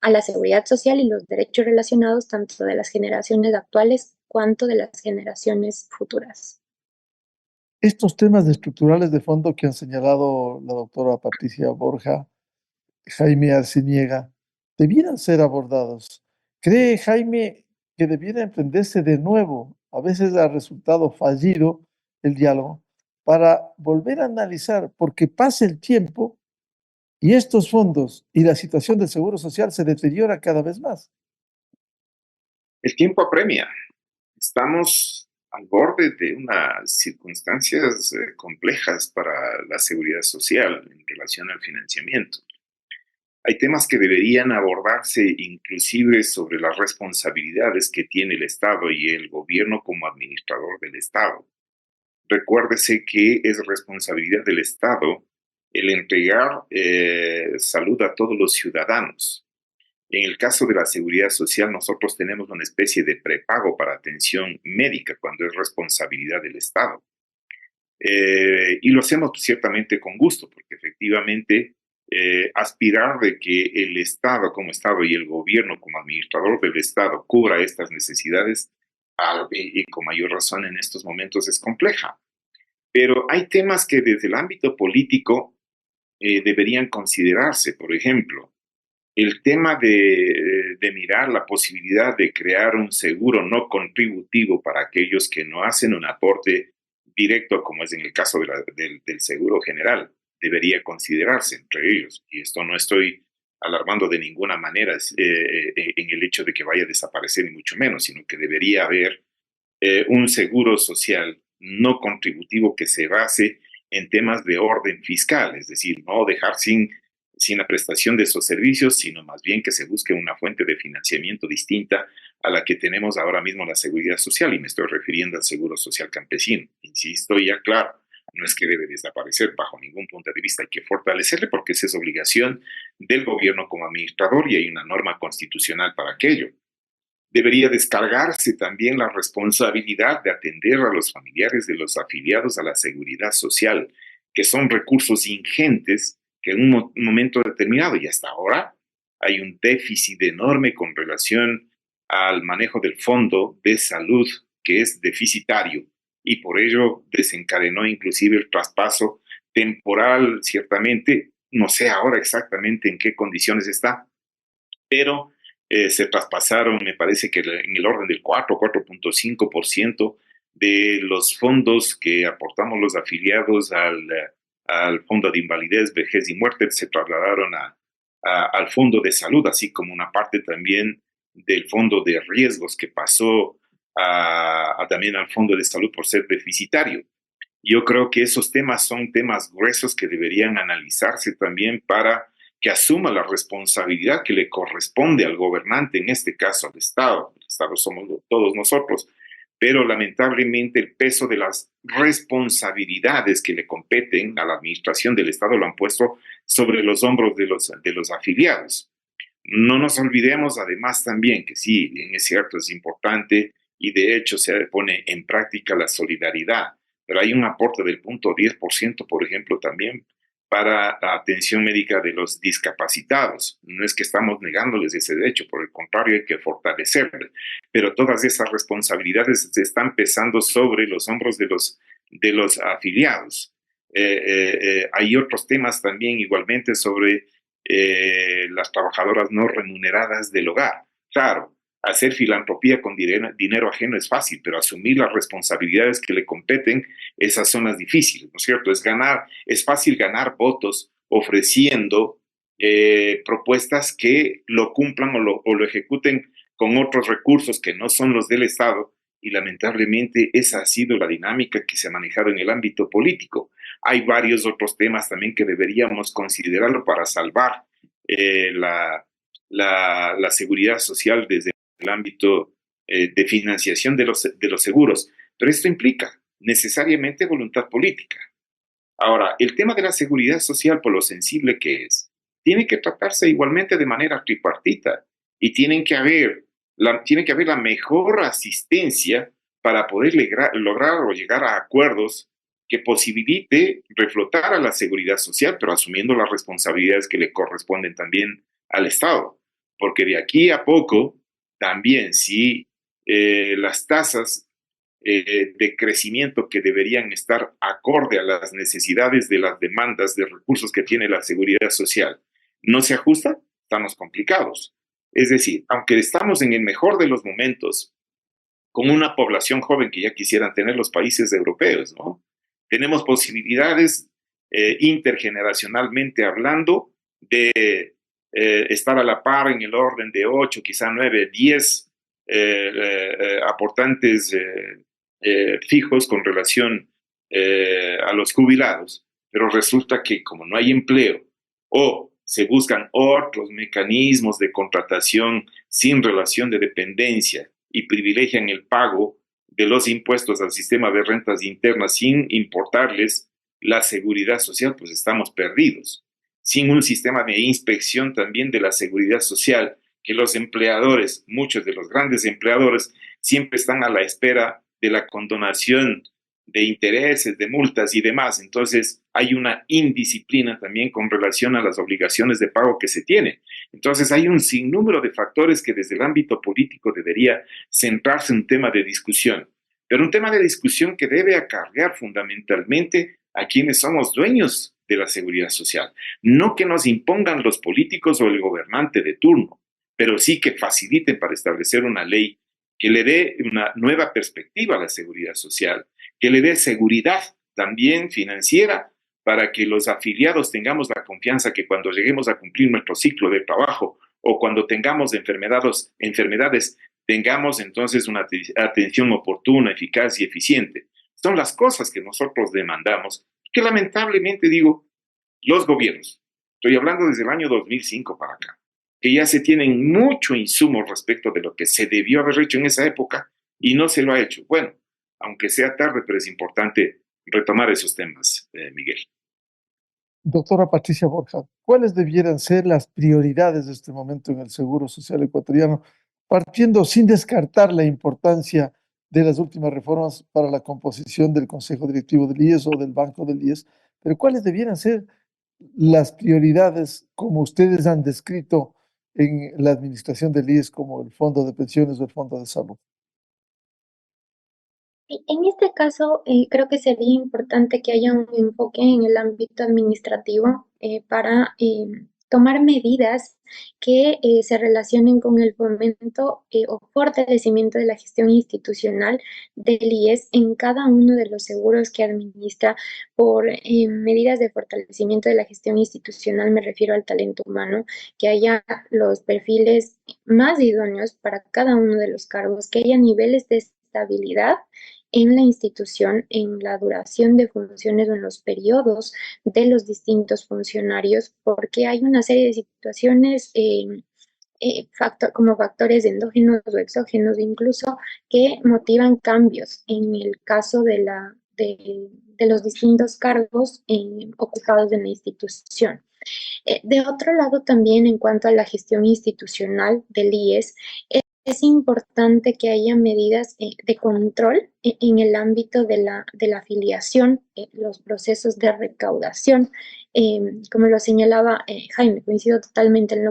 Speaker 6: a la seguridad social y los derechos relacionados tanto de las generaciones actuales cuanto de las generaciones futuras.
Speaker 5: Estos temas estructurales de fondo que han señalado la doctora Patricia Borja, Jaime Arciniega, debieran ser abordados. ¿Cree Jaime que debiera emprenderse de nuevo, a veces ha resultado fallido el diálogo, para volver a analizar, porque pasa el tiempo y estos fondos y la situación del Seguro Social se deteriora cada vez más?
Speaker 7: El tiempo apremia. Estamos al borde de unas circunstancias complejas para la seguridad social en relación al financiamiento. Hay temas que deberían abordarse inclusive sobre las responsabilidades que tiene el Estado y el gobierno como administrador del Estado. Recuérdese que es responsabilidad del Estado el entregar salud a todos los ciudadanos. En el caso de la seguridad social, nosotros tenemos una especie de prepago para atención médica cuando es responsabilidad del Estado. Y lo hacemos ciertamente con gusto, porque efectivamente aspirar de que el Estado como Estado y el gobierno como administrador del Estado cubra estas necesidades y con mayor razón en estos momentos es compleja. Pero hay temas que desde el ámbito político deberían considerarse. Por ejemplo, el tema de mirar la posibilidad de crear un seguro no contributivo para aquellos que no hacen un aporte directo, como es en el caso del seguro general, debería considerarse entre ellos. Y esto no estoy alarmando de ninguna manera en el hecho de que vaya a desaparecer, ni mucho menos, sino que debería haber un seguro social no contributivo que se base en temas de orden fiscal, es decir, no dejar sin la prestación de esos servicios, sino más bien que se busque una fuente de financiamiento distinta a la que tenemos ahora mismo la seguridad social, y me estoy refiriendo al seguro social campesino. Insisto, ya claro, no es que debe desaparecer bajo ningún punto de vista, hay que fortalecerle porque esa es obligación del gobierno como administrador y hay una norma constitucional para aquello. Debería descargarse también la responsabilidad de atender a los familiares de los afiliados a la seguridad social, que son recursos ingentes que en un momento determinado, y hasta ahora, hay un déficit enorme con relación al manejo del fondo de salud, que es deficitario, y por ello desencadenó inclusive el traspaso temporal, ciertamente, no sé ahora exactamente en qué condiciones está, pero se traspasaron, me parece que en el orden del 4.5% de los fondos que aportamos los afiliados al Fondo de Invalidez, Vejez y Muerte, se trasladaron al Fondo de Salud, así como una parte también del Fondo de Riesgos que pasó también al Fondo de Salud por ser deficitario. Yo creo que esos temas son temas gruesos que deberían analizarse también para que asuma la responsabilidad que le corresponde al gobernante, en este caso al Estado. El Estado somos todos nosotros, pero lamentablemente el peso de las responsabilidades que le competen a la administración del Estado lo han puesto sobre los hombros de los afiliados. No nos olvidemos además también que sí, bien es cierto, es importante y de hecho se pone en práctica la solidaridad, pero hay un aporte del 0.10%, por ejemplo, también para la atención médica de los discapacitados. No es que estamos negándoles ese derecho, por el contrario, hay que fortalecerlo. Pero todas esas responsabilidades se están pesando sobre los hombros de los afiliados. Hay otros temas también igualmente sobre las trabajadoras no remuneradas del hogar. Claro, hacer filantropía con dinero ajeno es fácil, pero asumir las responsabilidades que le competen, esas son las difíciles, ¿no es cierto? Es fácil ganar votos ofreciendo propuestas que lo cumplan o lo ejecuten con otros recursos que no son los del Estado, y lamentablemente esa ha sido la dinámica que se ha manejado en el ámbito político. Hay varios otros temas también que deberíamos considerarlo para salvar la seguridad social desde el ámbito de financiación de los seguros, pero esto implica necesariamente voluntad política. Ahora, el tema de la seguridad social, por lo sensible que es, tiene que tratarse igualmente de manera tripartita y tiene que haber la mejor asistencia para poder lograr o llegar a acuerdos que posibilite reflotar a la seguridad social, pero asumiendo las responsabilidades que le corresponden también al Estado. Porque de aquí a poco, también si las tasas de crecimiento que deberían estar acorde a las necesidades de las demandas de recursos que tiene la seguridad social no se ajusta, estamos complicados. Es decir, aunque estamos en el mejor de los momentos, con una población joven que ya quisieran tener los países europeos, ¿no? Tenemos posibilidades intergeneracionalmente hablando de estar a la par en el orden de 8, quizá 9, 10 aportantes fijos con relación a los jubilados, pero resulta que como no hay empleo o se buscan otros mecanismos de contratación sin relación de dependencia y privilegian el pago de los impuestos al sistema de rentas internas sin importarles la seguridad social, pues estamos perdidos. Sin un sistema de inspección también de la seguridad social, que los empleadores, muchos de los grandes empleadores, siempre están a la espera de la condonación de intereses, de multas y demás. Entonces, hay una indisciplina también con relación a las obligaciones de pago que se tienen. Entonces, hay un sinnúmero de factores que desde el ámbito político debería centrarse en un tema de discusión, pero un tema de discusión que debe acarrear fundamentalmente a quienes somos dueños de la seguridad social. No que nos impongan los políticos o el gobernante de turno, pero sí que faciliten para establecer una ley que le dé una nueva perspectiva a la seguridad social, que le dé seguridad también financiera para que los afiliados tengamos la confianza que cuando lleguemos a cumplir nuestro ciclo de trabajo o cuando tengamos enfermedades, tengamos entonces una atención oportuna, eficaz y eficiente. Son las cosas que nosotros demandamos, que lamentablemente digo, los gobiernos, estoy hablando desde el año 2005 para acá, que ya se tienen mucho insumo respecto de lo que se debió haber hecho en esa época y no se lo ha hecho. Bueno, aunque sea tarde, pero es importante retomar esos temas, Miguel.
Speaker 5: Doctora Patricia Borja, ¿cuáles debieran ser las prioridades de este momento en el Seguro Social ecuatoriano, partiendo sin descartar la importancia de las últimas reformas para la composición del Consejo Directivo del IES o del Banco del IES, pero cuáles debieran ser las prioridades como ustedes han descrito en la administración del IES como el Fondo de Pensiones o el Fondo de Salud?
Speaker 6: En este caso, creo que sería importante que haya un enfoque en el ámbito administrativo para tomar medidas que se relacionen con el fomento o fortalecimiento de la gestión institucional del IES en cada uno de los seguros que administra. Por medidas de fortalecimiento de la gestión institucional me refiero al talento humano, que haya los perfiles más idóneos para cada uno de los cargos, que haya niveles de estabilidad en la institución, en la duración de funciones o en los periodos de los distintos funcionarios, porque hay una serie de situaciones como factores endógenos o exógenos incluso que motivan cambios en el caso de los distintos cargos ocupados en la institución. De otro lado, también en cuanto a la gestión institucional del IES, es importante que haya medidas de control en el ámbito de la afiliación, los procesos de recaudación. Como lo señalaba Jaime, coincido totalmente en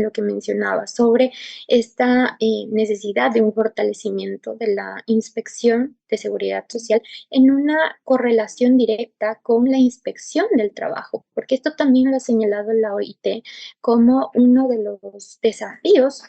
Speaker 6: lo que mencionaba sobre esta necesidad de un fortalecimiento de la inspección de seguridad social en una correlación directa con la inspección del trabajo, porque esto también lo ha señalado la OIT como uno de los desafíos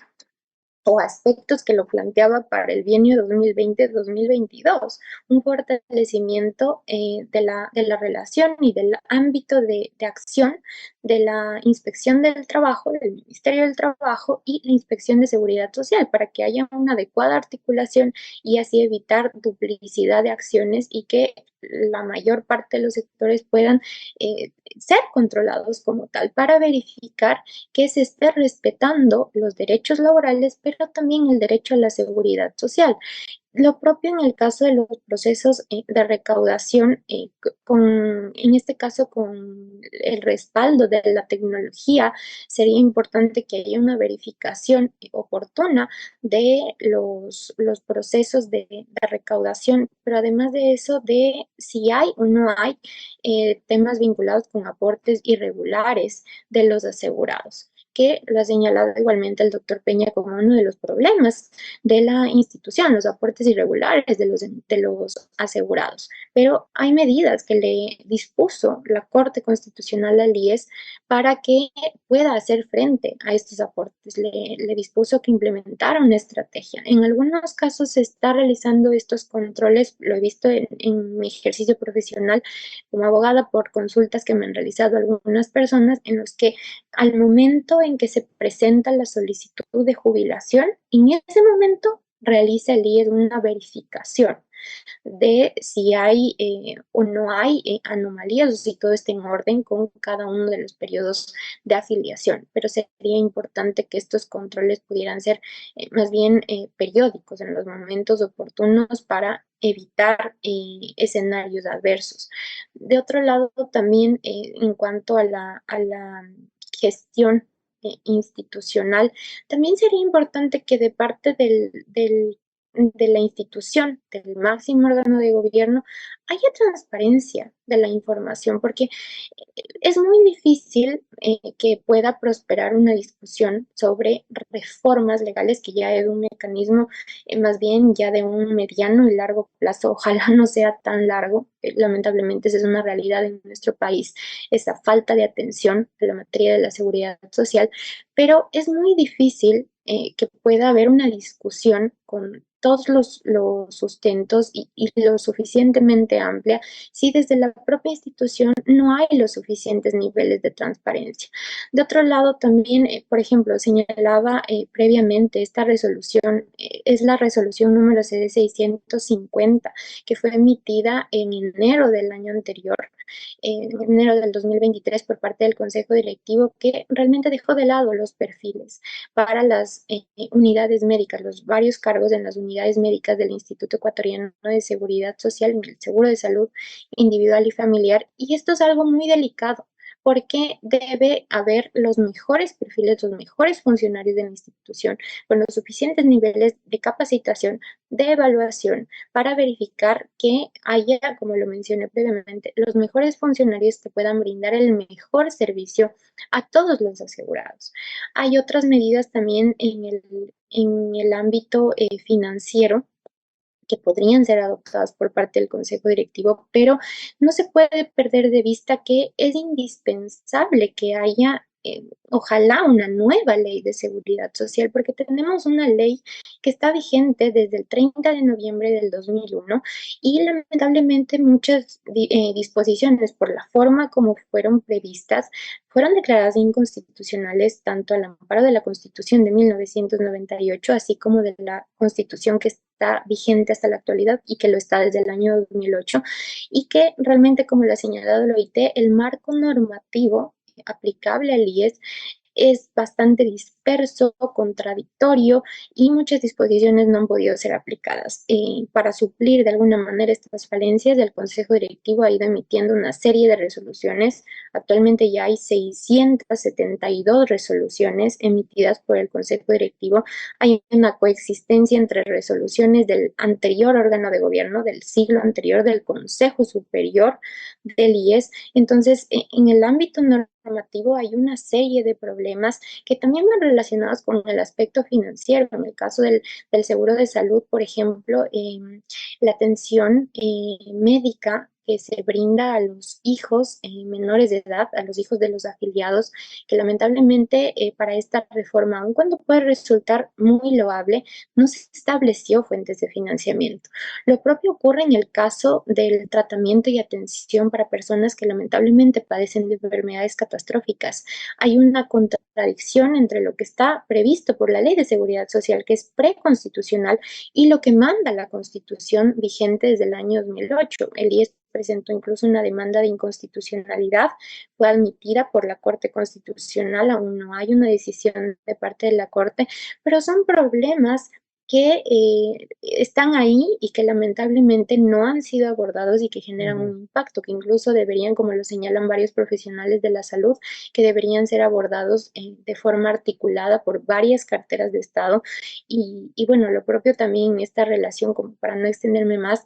Speaker 6: o aspectos que lo planteaba para el bienio 2020-2022, un fortalecimiento de la relación y del ámbito de acción de la Inspección del Trabajo, del Ministerio del Trabajo y la Inspección de Seguridad Social, para que haya una adecuada articulación y así evitar duplicidad de acciones y que la mayor parte de los sectores puedan ser controlados como tal para verificar que se esté respetando los derechos laborales, pero también el derecho a la seguridad social. Lo propio en el caso de los procesos de recaudación, en este caso con el respaldo de la tecnología, sería importante que haya una verificación oportuna de los procesos de recaudación, pero además de eso, de si hay o no hay temas vinculados con aportes irregulares de los asegurados, que lo ha señalado igualmente el doctor Peña como uno de los problemas de la institución, los aportes irregulares de los asegurados. Pero hay medidas que le dispuso la Corte Constitucional al IES para que pueda hacer frente a estos aportes. Le dispuso que implementara una estrategia. En algunos casos se está realizando estos controles, lo he visto en mi ejercicio profesional como abogada por consultas que me han realizado algunas personas en los que al momento en que se presenta la solicitud de jubilación, en ese momento realiza el IES una verificación de si hay o no hay anomalías o si todo está en orden con cada uno de los periodos de afiliación. Pero sería importante que estos controles pudieran ser más bien periódicos en los momentos oportunos para evitar escenarios adversos. De otro lado, también en cuanto a la gestión institucional, también sería importante que de parte de la institución, del máximo órgano de gobierno, haya transparencia de la información, porque es muy difícil que pueda prosperar una discusión sobre reformas legales, que ya es un mecanismo más bien ya de un mediano y largo plazo, ojalá no sea tan largo, lamentablemente esa es una realidad en nuestro país, esa falta de atención a la materia de la seguridad social, pero es muy difícil que pueda haber una discusión con todos los sustentos y lo suficientemente amplia si desde la propia institución no hay los suficientes niveles de transparencia. De otro lado, también, por ejemplo, señalaba previamente esta resolución, es la resolución número CD 650, que fue emitida en enero del año anterior, en enero del 2023 por parte del Consejo Directivo, que realmente dejó de lado los perfiles para las unidades médicas, los varios cargos en las unidades médicas del Instituto Ecuatoriano de Seguridad Social, en el Seguro de Salud individual y familiar. Y esto es algo muy delicado, porque debe haber los mejores perfiles, los mejores funcionarios de la institución, con los suficientes niveles de capacitación, de evaluación, para verificar que haya, como lo mencioné previamente, los mejores funcionarios que puedan brindar el mejor servicio a todos los asegurados. Hay otras medidas también en el ámbito financiero que podrían ser adoptadas por parte del Consejo Directivo, pero no se puede perder de vista que es indispensable que haya, ojalá, una nueva ley de seguridad social, porque tenemos una ley que está vigente desde el 30 de noviembre del 2001 y lamentablemente muchas disposiciones, por la forma como fueron previstas, fueron declaradas inconstitucionales tanto al amparo de la Constitución de 1998, así como de la Constitución que está vigente hasta la actualidad y que lo está desde el año 2008, y que realmente, como lo ha señalado el OIT, el marco normativo aplicable al IES es bastante disperso, contradictorio y muchas disposiciones no han podido ser aplicadas. Para suplir de alguna manera estas falencias, el Consejo Directivo ha ido emitiendo una serie de resoluciones. Actualmente ya hay 672 resoluciones emitidas por el Consejo Directivo. Hay una coexistencia entre resoluciones del anterior órgano de gobierno, del siglo anterior, del Consejo Superior del IES. Entonces, en el ámbito normativo hay una serie de problemas que también van relacionados con el aspecto financiero. En el caso del seguro de salud, por ejemplo, la atención médica que se brinda a los hijos menores de edad, a los hijos de los afiliados, que lamentablemente para esta reforma, aun cuando puede resultar muy loable, no se estableció fuentes de financiamiento. Lo propio ocurre en el caso del tratamiento y atención para personas que lamentablemente padecen de enfermedades catastróficas. Hay una contradicción entre lo que está previsto por la Ley de Seguridad Social, que es preconstitucional, y lo que manda la Constitución vigente desde el año 2008. El IES presentó incluso una demanda de inconstitucionalidad, fue admitida por la Corte Constitucional, aún no hay una decisión de parte de la Corte, pero son problemas que están ahí y que lamentablemente no han sido abordados y que generan un impacto, que incluso deberían, como lo señalan varios profesionales de la salud, que deberían ser abordados de forma articulada por varias carteras de Estado. Y bueno, lo propio también en esta relación, como para no extenderme más,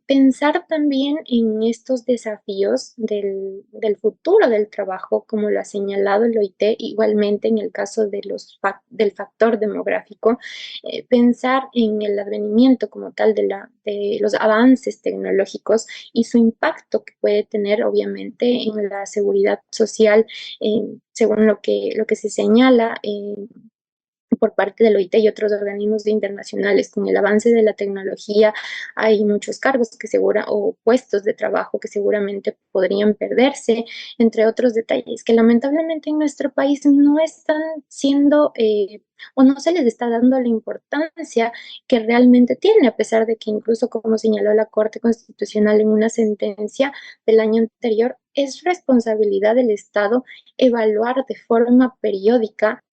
Speaker 6: pensar también en estos desafíos del futuro del trabajo, como lo ha señalado el OIT, igualmente en el caso de del factor demográfico, pensar en el advenimiento como tal de los avances tecnológicos y su impacto que puede tener obviamente en la seguridad social, según lo que se señala por parte del OIT y otros organismos internacionales. Con el avance de la tecnología hay muchos cargos o puestos de trabajo que seguramente podrían perderse, entre otros detalles que lamentablemente en nuestro país no están siendo o no se les está dando la importancia que realmente tiene, a pesar de que incluso, como señaló la Corte Constitucional en una sentencia del año anterior, es responsabilidad del Estado evaluar de forma periódica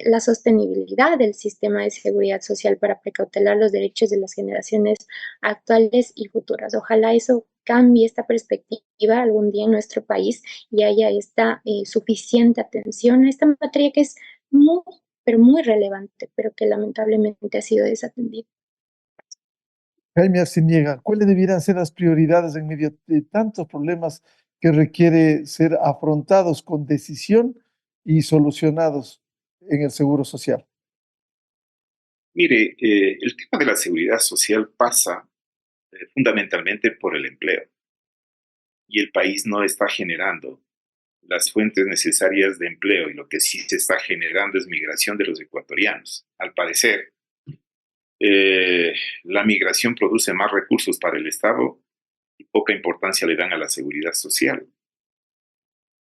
Speaker 6: la sostenibilidad del sistema de seguridad social para precautelar los derechos de las generaciones actuales y futuras. Ojalá eso cambie esta perspectiva algún día en nuestro país y haya esta suficiente atención a esta materia que es muy, pero muy relevante, pero que lamentablemente ha sido desatendida.
Speaker 5: Jaime Arciniega, ¿cuáles debieran ser las prioridades en medio de tantos problemas que requiere ser afrontados con decisión y solucionados en el seguro social?
Speaker 7: Mire, el tema de la seguridad social pasa fundamentalmente por el empleo y el país no está generando las fuentes necesarias de empleo y lo que sí se está generando es migración de los ecuatorianos. Al parecer, la migración produce más recursos para el Estado y poca importancia le dan a la seguridad social.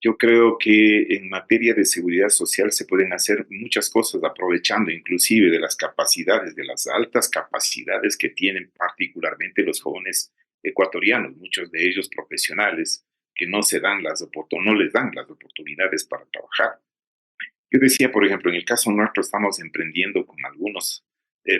Speaker 7: Yo creo que en materia de seguridad social se pueden hacer muchas cosas aprovechando inclusive de las capacidades, de las altas capacidades que tienen particularmente los jóvenes ecuatorianos, muchos de ellos profesionales que no les dan las oportunidades para trabajar. Yo decía, por ejemplo, en el caso nuestro estamos emprendiendo con algunos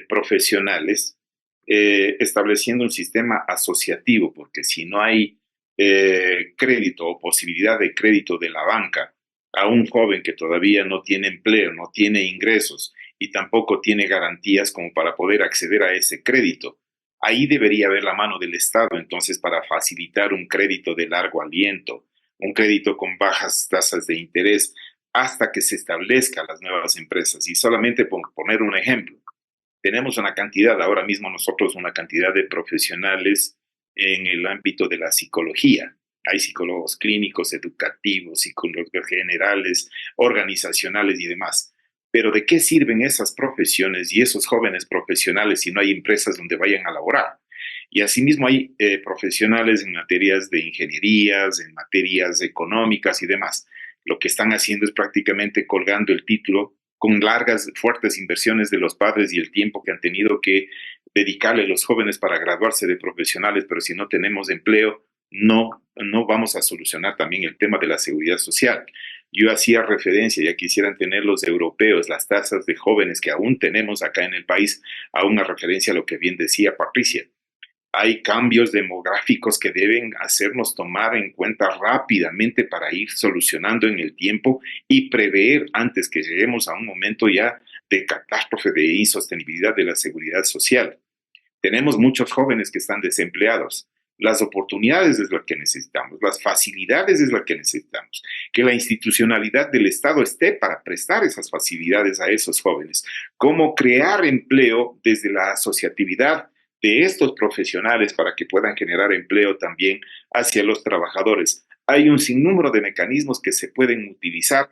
Speaker 7: profesionales estableciendo un sistema asociativo, porque si no hay crédito o posibilidad de crédito de la banca a un joven que todavía no tiene empleo, no tiene ingresos y tampoco tiene garantías como para poder acceder a ese crédito, ahí debería haber la mano del Estado entonces para facilitar un crédito de largo aliento, un crédito con bajas tasas de interés hasta que se establezcan las nuevas empresas. Y solamente por poner un ejemplo, tenemos ahora mismo nosotros una cantidad de profesionales en el ámbito de la psicología. Hay psicólogos clínicos, educativos, psicólogos generales, organizacionales y demás. Pero ¿de qué sirven esas profesiones y esos jóvenes profesionales si no hay empresas donde vayan a laborar? Y asimismo hay profesionales en materias de ingenierías, en materias económicas y demás. Lo que están haciendo es prácticamente colgando el título con largas, fuertes inversiones de los padres y el tiempo que han tenido que dedicarle a los jóvenes para graduarse de profesionales, pero si no tenemos empleo, no vamos a solucionar también el tema de la seguridad social. Yo hacía referencia, ya quisieran tener los europeos, las tasas de jóvenes que aún tenemos acá en el país, a una referencia a lo que bien decía Patricia. Hay cambios demográficos que deben hacernos tomar en cuenta rápidamente para ir solucionando en el tiempo y prever antes que lleguemos a un momento ya de catástrofe, de insostenibilidad de la seguridad social. Tenemos muchos jóvenes que están desempleados. Las oportunidades es lo que necesitamos, las facilidades es lo que necesitamos. Que la institucionalidad del Estado esté para prestar esas facilidades a esos jóvenes. Cómo crear empleo desde la asociatividad, de estos profesionales para que puedan generar empleo también hacia los trabajadores. Hay un sinnúmero de mecanismos que se pueden utilizar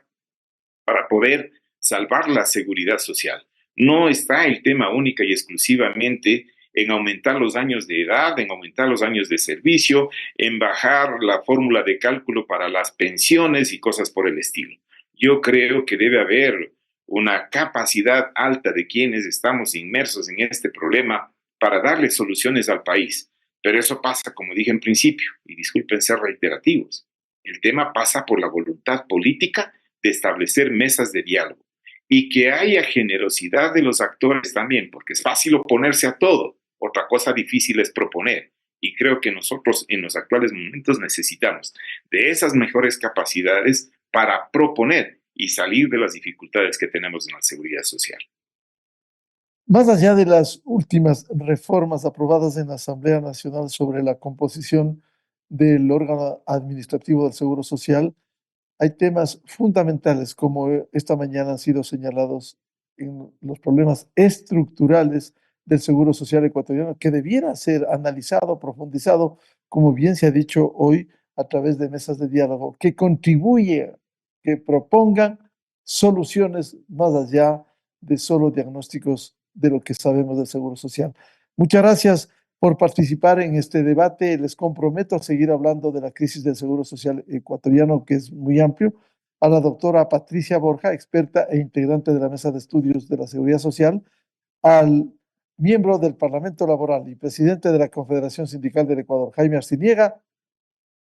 Speaker 7: para poder salvar la seguridad social. No está el tema única y exclusivamente en aumentar los años de edad, en aumentar los años de servicio, en bajar la fórmula de cálculo para las pensiones y cosas por el estilo. Yo creo que debe haber una capacidad alta de quienes estamos inmersos en este problema para darle soluciones al país. Pero eso pasa, como dije en principio, y disculpen ser reiterativos, el tema pasa por la voluntad política de establecer mesas de diálogo y que haya generosidad de los actores también, porque es fácil oponerse a todo, otra cosa difícil es proponer. Y creo que nosotros en los actuales momentos necesitamos de esas mejores capacidades para proponer y salir de las dificultades que tenemos en la seguridad social.
Speaker 5: Más allá de las últimas reformas aprobadas en la Asamblea Nacional sobre la composición del órgano administrativo del Seguro Social, hay temas fundamentales como esta mañana han sido señalados en los problemas estructurales del Seguro Social ecuatoriano que debiera ser analizado, profundizado, como bien se ha dicho hoy, a través de mesas de diálogo, que contribuye, que propongan soluciones más allá de solo diagnósticos de lo que sabemos del Seguro Social. Muchas gracias por participar en este debate. Les comprometo a seguir hablando de la crisis del Seguro Social ecuatoriano, que es muy amplio. A la doctora Patricia Borja, experta e integrante de la Mesa de Estudios de la Seguridad Social, al miembro del Parlamento Laboral y presidente de la Confederación Sindical del Ecuador, Jaime Arciniega,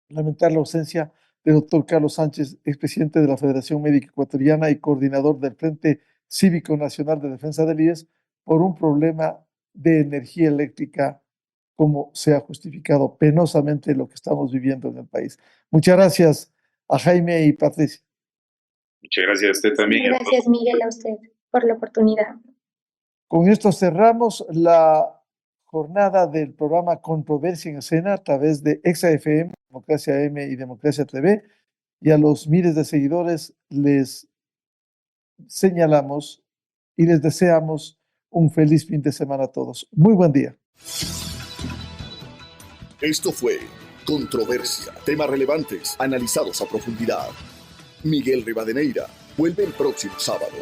Speaker 5: lamentar la ausencia del doctor Carlos Sánchez, expresidente de la Federación Médica Ecuatoriana y coordinador del Frente Cívico Nacional de Defensa del IES, por un problema de energía eléctrica, como se ha justificado penosamente lo que estamos viviendo en el país. Muchas gracias a Jaime y Patricia.
Speaker 7: Muchas gracias a usted también.
Speaker 6: Gracias, Miguel, a usted por la oportunidad.
Speaker 5: Con esto cerramos la jornada del programa Controversia en Escena a través de ExaFM, Democracia M y Democracia TV. Y a los miles de seguidores les señalamos y les deseamos un feliz fin de semana a todos. Muy buen día.
Speaker 1: Esto fue Controversia, temas relevantes analizados a profundidad. Miguel Rivadeneira vuelve el próximo sábado.